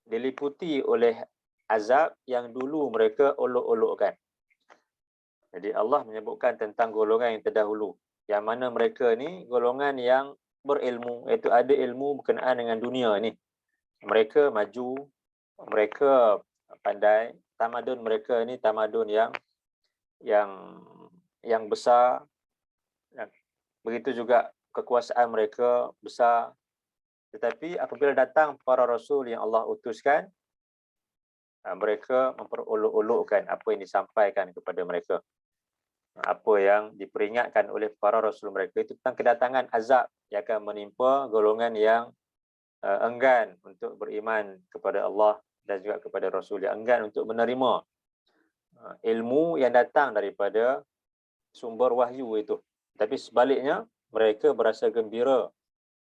diliputi oleh azab yang dulu mereka olok-olokkan. Jadi Allah menyebutkan tentang golongan yang terdahulu, yang mana mereka ni golongan yang berilmu, iaitu ada ilmu berkenaan dengan dunia ni. Mereka maju, mereka pandai, tamadun mereka ni tamadun yang besar. Begitu juga kekuasaan mereka besar. Tetapi apabila datang para rasul yang Allah utuskan, mereka memperolok-olokkan apa yang disampaikan kepada mereka. Apa yang diperingatkan oleh para rasul mereka itu tentang kedatangan azab yang akan menimpa golongan yang enggan untuk beriman kepada Allah dan juga kepada Rasul, yang enggan untuk menerima ilmu yang datang daripada sumber wahyu itu. Tapi sebaliknya, mereka berasa gembira,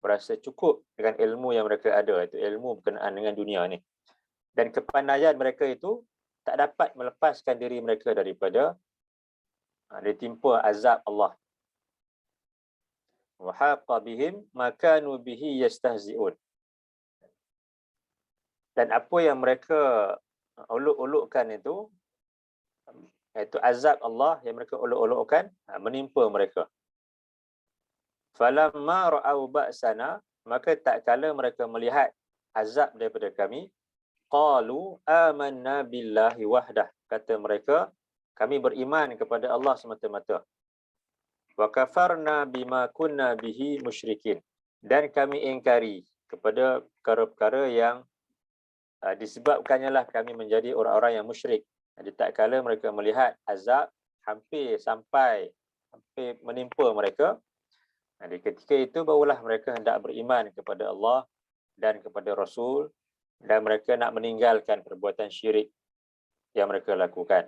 berasa cukup dengan ilmu yang mereka ada, iaitu ilmu berkenaan dengan dunia ni. Dan kepandaian mereka itu tak dapat melepaskan diri mereka daripada ditimpa azab Allah. Wa haqa bihim ma kanu bihi yastahzi'un. Dan apa yang mereka olok-olokkan itu, iaitu azab Allah yang mereka olok-olokkan, menimpa mereka. Falamma ra'au ba'sana, maka tak kala mereka melihat azab daripada kami, qalu amanna billahi wahdah, kata mereka, kami beriman kepada Allah semata-mata. Wa kafarna bima kunna bihi musyrikin, dan kami ingkari kepada perkara-perkara yang disebabkannya lah kami menjadi orang-orang yang musyrik. Jadi tak kala mereka melihat azab hampir menimpa mereka, jadi ketika itu barulah mereka hendak beriman kepada Allah dan kepada Rasul, dan mereka nak meninggalkan perbuatan syirik yang mereka lakukan.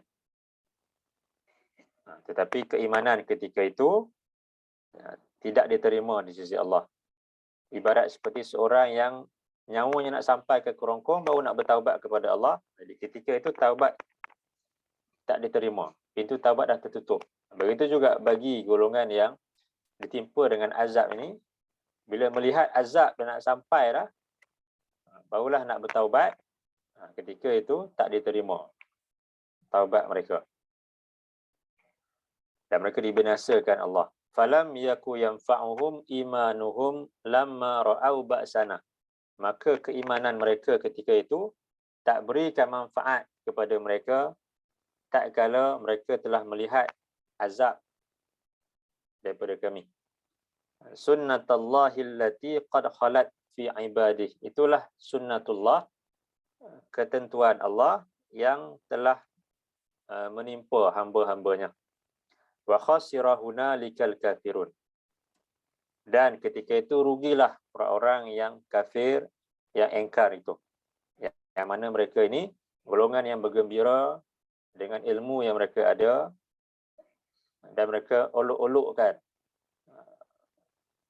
Tetapi keimanan ketika itu tidak diterima di sisi Allah. Ibarat seperti seorang yang nyawanya nak sampai ke kerongkong baru nak bertaubat kepada Allah. Jadi ketika itu taubat tak diterima. Pintu taubat dah tertutup. Begitu juga bagi golongan yang ditimpa dengan azab ini, bila melihat azab dah nak sampai dah, barulah nak bertaubat. Ketika itu tak diterima taubat mereka. Dan mereka dibinasakan Allah. Falam yaku yanfa'uhum imanuhum lamma ra'au ba'sana. Maka keimanan mereka ketika itu tak berikan manfaat kepada mereka tak kala mereka telah melihat azab daripada kami. Sunnatullahi allati qad khalat fi ibadih. Itulah sunnatullah, ketentuan Allah yang telah menimpa hamba-hambanya. Wa khasira hunalikal kafirun. Dan ketika itu rugilah orang-orang yang kafir, yang engkar itu. Yang mana mereka ini golongan yang bergembira dengan ilmu yang mereka ada, dan mereka olok-olokkan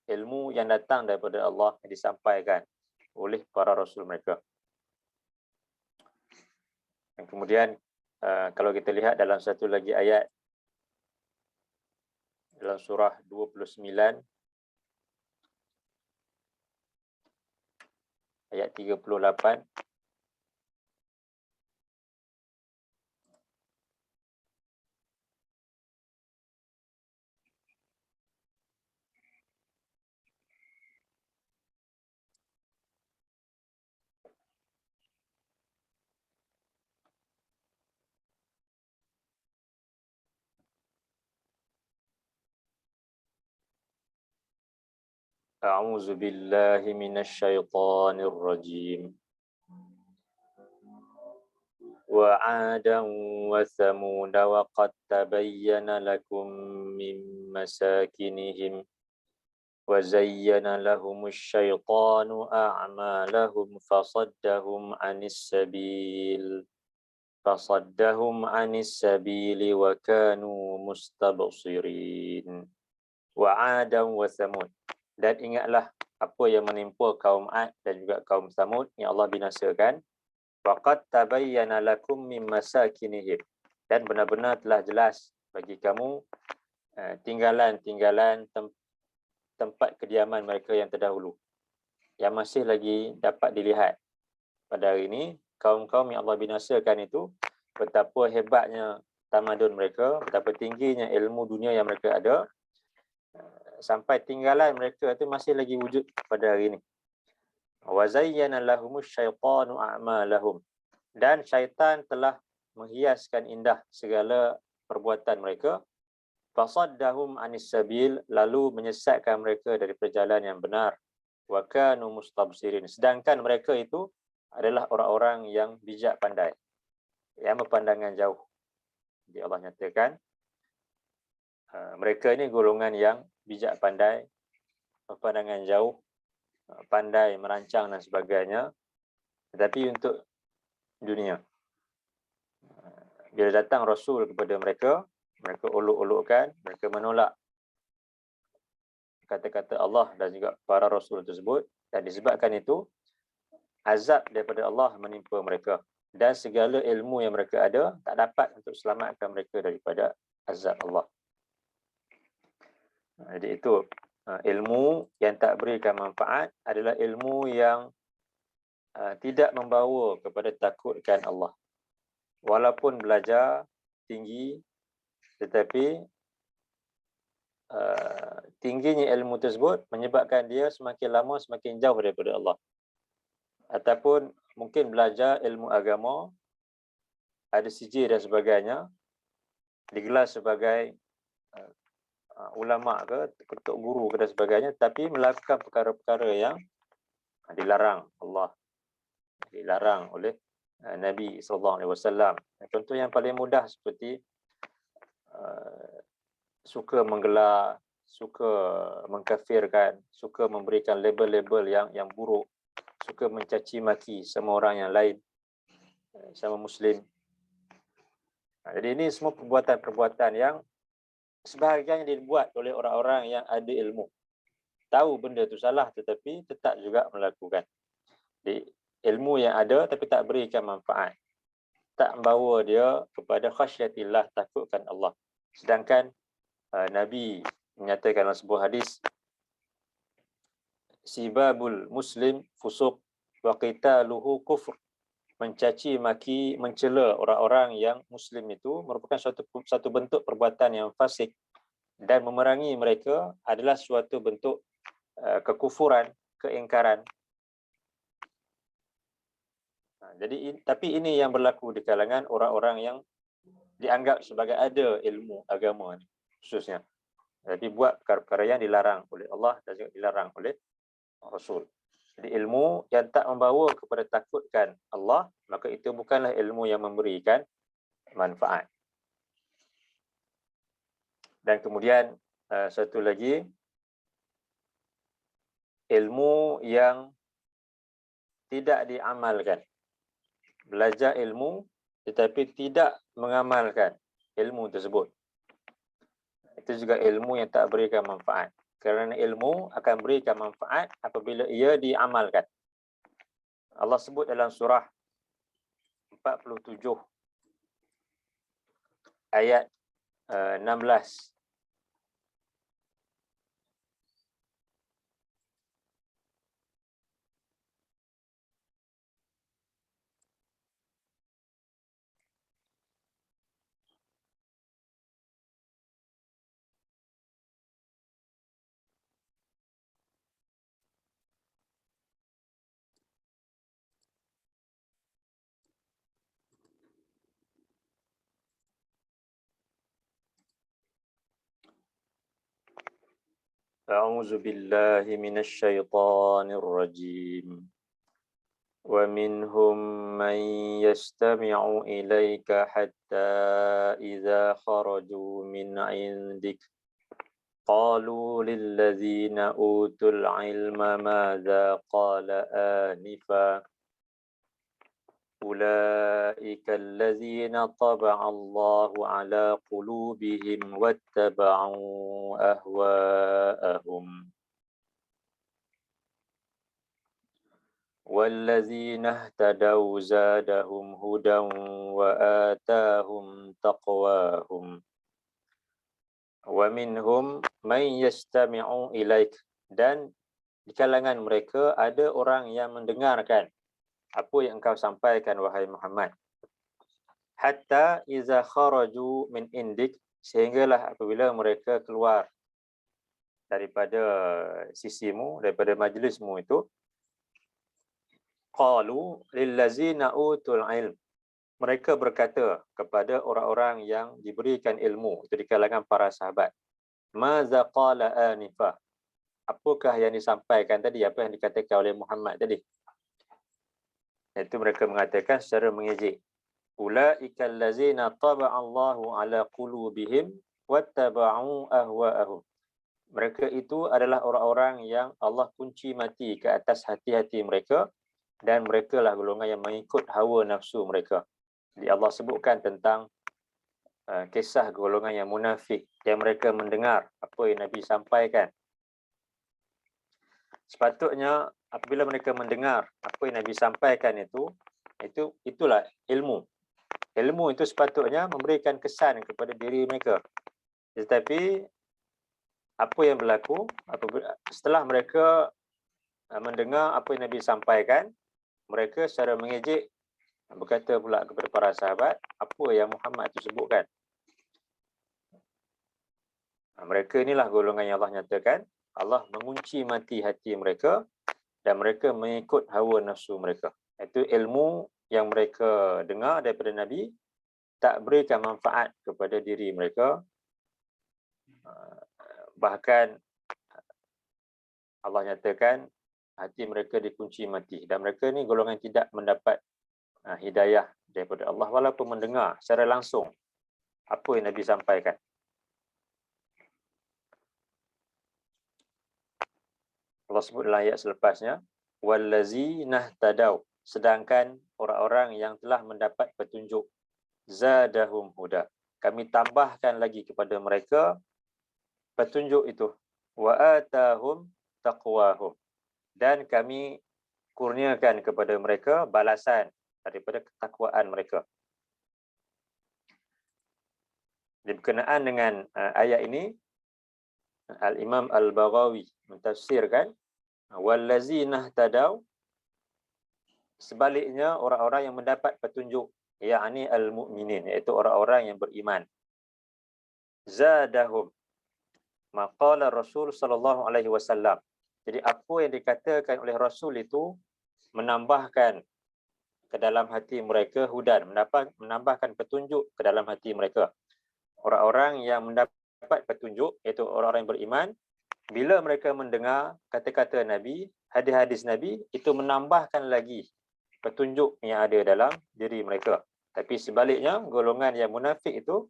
ilmu yang datang daripada Allah yang disampaikan oleh para rasul mereka. Dan kemudian kalau kita lihat dalam satu lagi ayat dalam surah 29 ayat 38, A'udzu billahi minasyaitonir rajim. Wa 'adan wa thamud wa qad tabayyana lakum min masakinihim wa zayyana lahumusy syaitanu a'malahum fasaddahum 'anis sabili wa kanu mustabsirin. Wa 'adan wa thamud. Dan ingatlah apa yang menimpa kaum Ad dan juga kaum Samud yang Allah binasakan. Waqad tabayyana lakum min masakinihim. Dan benar-benar telah jelas bagi kamu tinggalan-tinggalan tempat kediaman mereka yang terdahulu, yang masih lagi dapat dilihat. Pada hari ini, kaum-kaum yang Allah binasakan itu, betapa hebatnya tamadun mereka, betapa tingginya ilmu dunia yang mereka ada, sampai tinggalan mereka itu masih lagi wujud pada hari ini. Wa zayyana lahumusy syaitanu a'malahum. Dan syaitan telah menghiaskan indah segala perbuatan mereka. Fasaddahum 'anis sabil, lalu menyesatkan mereka dari perjalanan yang benar. Wa kanu mustabsirin. Sedangkan mereka itu adalah orang-orang yang bijak pandai, yang berpandangan jauh. Jadi Allah nyatakan mereka ini golongan yang bijak pandai, berpandangan jauh, pandai merancang dan sebagainya, tetapi untuk dunia. Bila datang Rasul kepada mereka, mereka olok-olokkan, mereka menolak kata-kata Allah dan juga para Rasul tersebut, dan disebabkan itu azab daripada Allah menimpa mereka, dan segala ilmu yang mereka ada tak dapat untuk selamatkan mereka daripada azab Allah. Jadi itu ilmu yang tak berikan manfaat adalah ilmu yang tidak membawa kepada takutkan Allah. Walaupun belajar tinggi, tetapi tingginya ilmu tersebut menyebabkan dia semakin lama semakin jauh daripada Allah. Ataupun mungkin belajar ilmu agama, ada sijil dan sebagainya, digelar sebagai ulama ke, ketuk guru ke dan sebagainya, tapi melakukan perkara-perkara yang dilarang Allah, dilarang oleh Nabi SAW. Contoh yang paling mudah seperti suka menggelar, suka mengkafirkan, suka memberikan label-label yang buruk, suka mencaci maki sama orang yang lain, sama Muslim. Jadi ini semua perbuatan-perbuatan yang sebahagiannya dibuat oleh orang-orang yang ada ilmu. Tahu benda itu salah tetapi tetap juga melakukan. Jadi, ilmu yang ada tapi tak berikan manfaat. Tak membawa dia kepada khasyatillah, takutkan Allah. Sedangkan Nabi menyatakan dalam sebuah hadis, sibabul muslim fusuq wa qitaluhu kufr. Mencaci maki, mencela orang-orang yang muslim itu merupakan satu bentuk perbuatan yang fasik, dan memerangi mereka adalah suatu bentuk kekufuran, keingkaran. Jadi tapi ini yang berlaku di kalangan orang-orang yang dianggap sebagai ada ilmu agama ni, khususnya. Jadi buat perkara-perkara yang dilarang oleh Allah dan juga dilarang oleh Rasul. Jadi ilmu yang tak membawa kepada takutkan Allah, maka itu bukanlah ilmu yang memberikan manfaat. Dan kemudian satu lagi, ilmu yang tidak diamalkan. Belajar ilmu tetapi tidak mengamalkan ilmu tersebut. Itu juga ilmu yang tak berikan manfaat. Kerana ilmu akan berikan manfaat apabila ia diamalkan. Allah sebut dalam surah 47 ayat 16. A'udzu billahi minasy syaithanir rajim. Wa minhum man yastami'u ilaika hatta idza kharaju min 'indik qalu lil ladzina utul 'ilma madza qala anifa ulaika alladzina taba'a Allahu 'ala qulubihim wattaba'u ahwa'ahum walladzina ihtadaw zadahum hudan wa atahum taqwahum wa minhum man yastami'u ilaik, dan di kalangan mereka ada orang yang mendengarkan apa yang engkau sampaikan wahai Muhammad, hatta iza kharaju min indik, sehinggalah apabila mereka keluar daripada sisimu, daripada majlismu itu, qalu lillazina utul ilm, mereka berkata kepada orang-orang yang diberikan ilmu, itu di kalangan para sahabat, maza qala anifa, apakah yang disampaikan tadi, apa yang dikatakan oleh Muhammad tadi. Itu mereka mengatakan secara mengejek, ulaika allazina taba'a Allahu ala qulubihim wattaba'u ahwa'ahum, mereka itu adalah orang-orang yang Allah kunci mati ke atas hati-hati mereka, dan mereka lah golongan yang mengikut hawa nafsu mereka. Jadi Allah sebutkan tentang kisah golongan yang munafik, yang mereka mendengar apa yang Nabi sampaikan. Sepatutnya apabila mereka mendengar apa yang Nabi sampaikan itulah ilmu. Ilmu itu sepatutnya memberikan kesan kepada diri mereka. Tetapi apa yang berlaku setelah mereka mendengar apa yang Nabi sampaikan, mereka secara mengejek berkata pula kepada para sahabat, apa yang Muhammad itu sebutkan. Mereka inilah golongan yang Allah nyatakan Allah mengunci mati hati mereka dan mereka mengikut hawa nafsu mereka. Itu ilmu yang mereka dengar daripada Nabi tak berikan manfaat kepada diri mereka. Bahkan Allah nyatakan hati mereka dikunci mati, dan mereka ni golongan tidak mendapat hidayah daripada Allah walaupun mendengar secara langsung apa yang Nabi sampaikan. Allah sebut dalam ayat selepasnya, wallazina ihtadaw, sedangkan orang-orang yang telah mendapat petunjuk, zadahum huda, kami tambahkan lagi kepada mereka petunjuk itu, wa atahum taqwahum, dan kami kurniakan kepada mereka balasan daripada ketakwaan mereka. Berkenaan dengan ayat ini, Al-Imam Al-Baghawi mentafsirkan wallazina ihtadaw, sebaliknya orang-orang yang mendapat petunjuk, yakni al-mu'minin, iaitu orang-orang yang beriman. Zadahum, maqala Rasul sallallahu alaihi wasallam. Jadi apa yang dikatakan oleh Rasul itu menambahkan ke dalam hati mereka hudan, menambahkan petunjuk ke dalam hati mereka. Orang-orang yang mendapat petunjuk, iaitu orang-orang yang beriman, bila mereka mendengar kata-kata Nabi, hadis-hadis Nabi, itu menambahkan lagi petunjuk yang ada dalam diri mereka. Tapi sebaliknya, golongan yang munafik itu,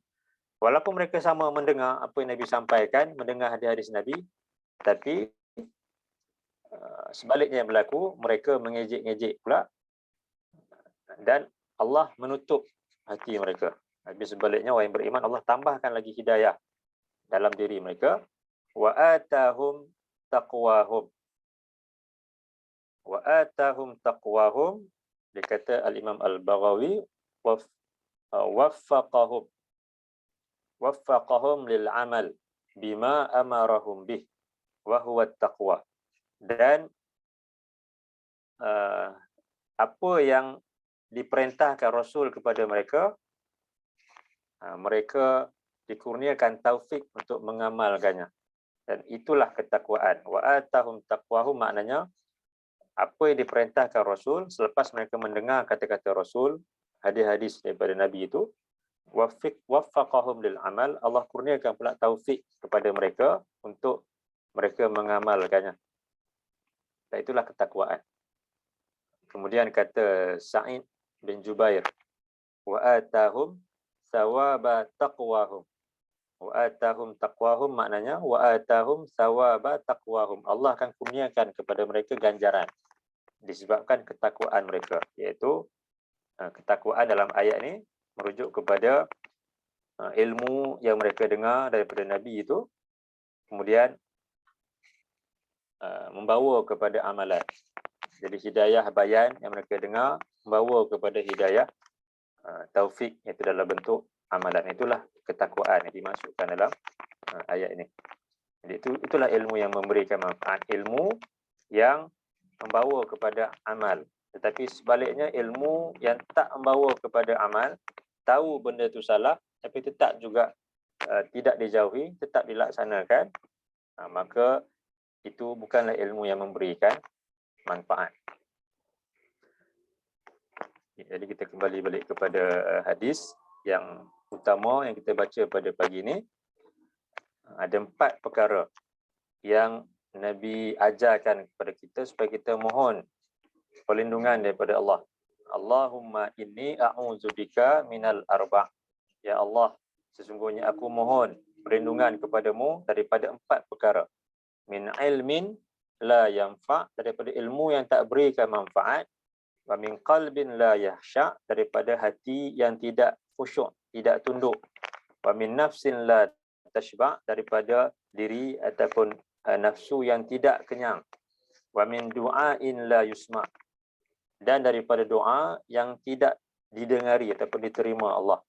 walaupun mereka sama mendengar apa yang Nabi sampaikan, mendengar hadis-hadis Nabi, tapi sebaliknya yang berlaku, mereka mengejek-ngejek pula, dan Allah menutup hati mereka. Tapi sebaliknya, orang yang beriman, Allah tambahkan lagi hidayah dalam diri mereka. Wa atahum taqwahum. Wa atahum taqwahum, dikata Al-Imam Al-Baghawi, waffaqahum lil amal bima amarahum bih wa huwa taqwa. Dan apa yang diperintahkan Rasul kepada mereka, mereka dikurniakan taufik untuk mengamalkannya. Dan itulah ketakwaan. Wa atahum taqwahum, maknanya apa yang diperintahkan Rasul, selepas mereka mendengar kata-kata Rasul, hadis-hadis daripada Nabi itu, waffaqahum lil amal, Allah kurniakan pula taufik kepada mereka untuk mereka mengamalkannya. Dan itulah ketakwaan. Kemudian kata Sa'id bin Jubair, wa atahum thawaba taqwahum. Wa atahum taqwahum, maknanya wa atahum thawaba taqwahum, Allah akan kurniakan kepada mereka ganjaran disebabkan ketakwaan mereka, iaitu ketakwaan dalam ayat ini merujuk kepada ilmu yang mereka dengar daripada Nabi itu, kemudian membawa kepada amalan. Jadi hidayah bayan yang mereka dengar membawa kepada hidayah taufik, iaitu dalam bentuk amalan. Itulah ketakwaan yang dimasukkan dalam ayat ini. Jadi itulah ilmu yang memberikan manfaat, ilmu yang membawa kepada amal. Tetapi sebaliknya, ilmu yang tak membawa kepada amal, tahu benda itu salah tapi tetap juga tidak dijauhi, tetap dilaksanakan, maka itu bukanlah ilmu yang memberikan manfaat. Jadi kita kembali balik kepada hadis yang utama yang kita baca pada pagi ini. Ada 4 perkara yang Nabi ajarkan kepada kita supaya kita mohon perlindungan daripada Allah. Allahumma inni a'udzubika minal arba'. Ya Allah, sesungguhnya aku mohon perlindungan kepadamu daripada 4 perkara. Min ilmin la yanfa', daripada ilmu yang tak berikan manfaat. Wa min qalbin la yahsha', daripada hati yang tidak khusyuk, tidak tunduk. Wa min nafsin la tashba', daripada diri ataupun nafsu yang tidak kenyang. Wa min du'ain la yusma', dan daripada doa yang tidak didengari ataupun diterima Allah.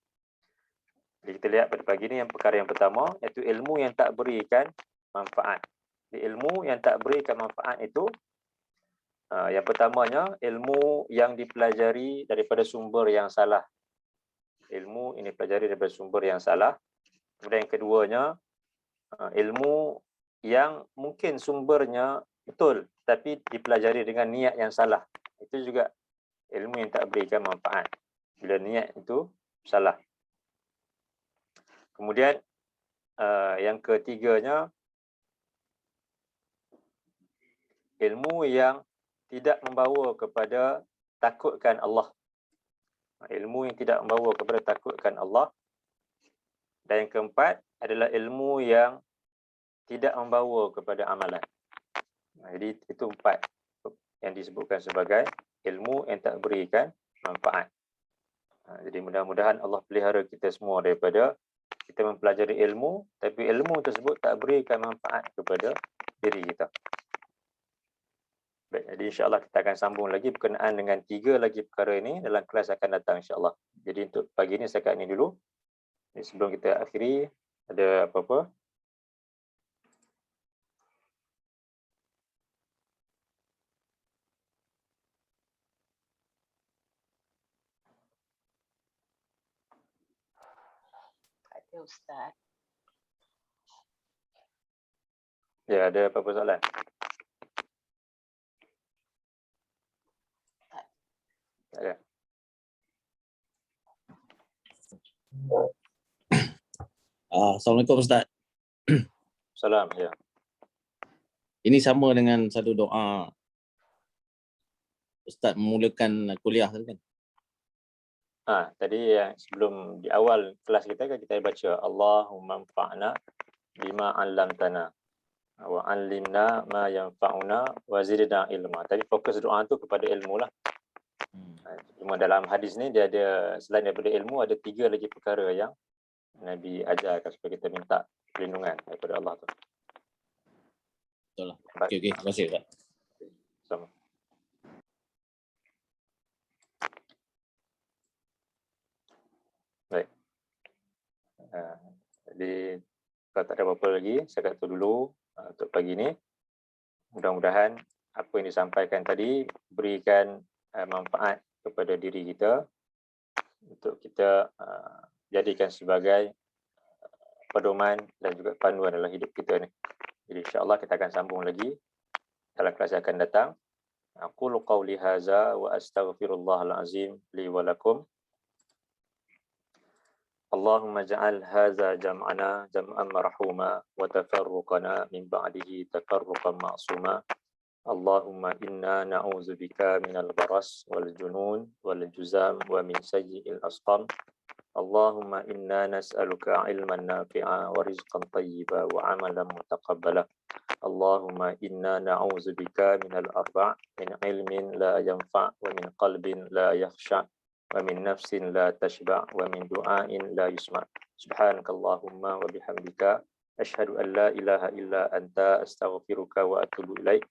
Jadi kita lihat pada pagi ini yang perkara yang pertama, iaitu ilmu yang tak berikan manfaat. Ilmu yang tak berikan manfaat itu, yang pertamanya, ilmu yang dipelajari daripada sumber yang salah. Ilmu ini pelajari daripada sumber yang salah. Kemudian yang keduanya, ilmu yang mungkin sumbernya betul, tapi dipelajari dengan niat yang salah. Itu juga ilmu yang tak berikan manfaat, bila niat itu salah. Kemudian yang ketiganya, ilmu yang tidak membawa kepada takutkan Allah. Ilmu yang tidak membawa kepada takutkan Allah. Dan yang keempat adalah ilmu yang tidak membawa kepada amalan. Jadi itu 4 yang disebutkan sebagai ilmu yang tak berikan manfaat. Jadi mudah-mudahan Allah pelihara kita semua daripada kita mempelajari ilmu, tapi ilmu tersebut tak berikan manfaat kepada diri kita. Baik, jadi insya-Allah kita akan sambung lagi berkenaan dengan 3 lagi perkara ini dalam kelas akan datang insya-Allah. Jadi untuk pagi ini setakat ini dulu. Jadi sebelum kita akhiri, ada apa-apa? Ada Ustaz. Ya, ada apa-apa soalan? Tak ada. Assalamualaikum Ustaz. Salam, ya. Ini sama dengan satu doa Ustaz memulakan kuliah tadi kan? Tadi yang sebelum di awal kelas kita kan kita baca Allahumma anfa'na bima 'allamtana wa 'allimna ma yanfa'una wa zidna ilma. Tadi fokus doa tu kepada ilmu lah. Cuma dalam hadis ni dia ada, selain daripada ilmu, ada 3 lagi perkara yang Nabi ajarkan supaya kita minta perlindungan daripada Allah tu. Betul lah. Okey, terima kasih Ustaz. Sama. Baik. Jadi kalau tak ada apa-apa lagi, saya kata dulu untuk pagi ni. Mudah-mudahan apa yang disampaikan tadi berikan manfaat kepada diri kita untuk kita jadikan sebagai pedoman dan juga panduan dalam hidup kita ni. Jadi insya-Allah kita akan sambung lagi dalam kelas yang akan datang. Aqulu qawli hadza wa astaghfirullahal azim li wa lakum. Allahumma ja'al hadza jam'ana jam'an marhuma wa tafarruqana min ba'dihi tafarruqan ma'suma. Allahumma inna na'udzubika minal baras wal junun wal juzam wa min sayyi'il asqam. Allahumma inna nas'aluka ilman nafi'a wa rizqan tayyiba wa amalan mutaqabbala. Allahumma inna na'udzubika minal arba' min ilmin la yanfa' wa min qalbin la yakhsha' wa min nafsin la tashba' wa min du'ain la yusma'. Subhanakallahumma wa bihamdika asyhadu an la ilaha illa anta astaghfiruka wa atubu ilaik.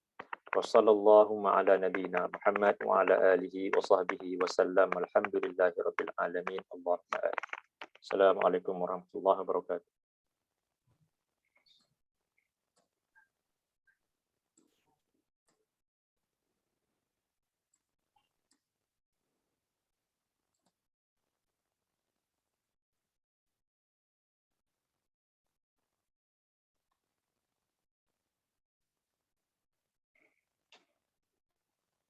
Wa sallallahu ala nabiyyina Muhammad wa ala alihi wa sahbihi wa sallam. Alhamdulillahi rabbil alamin. Allahumma. Assalamualaikum warahmatullahi wabarakatuh.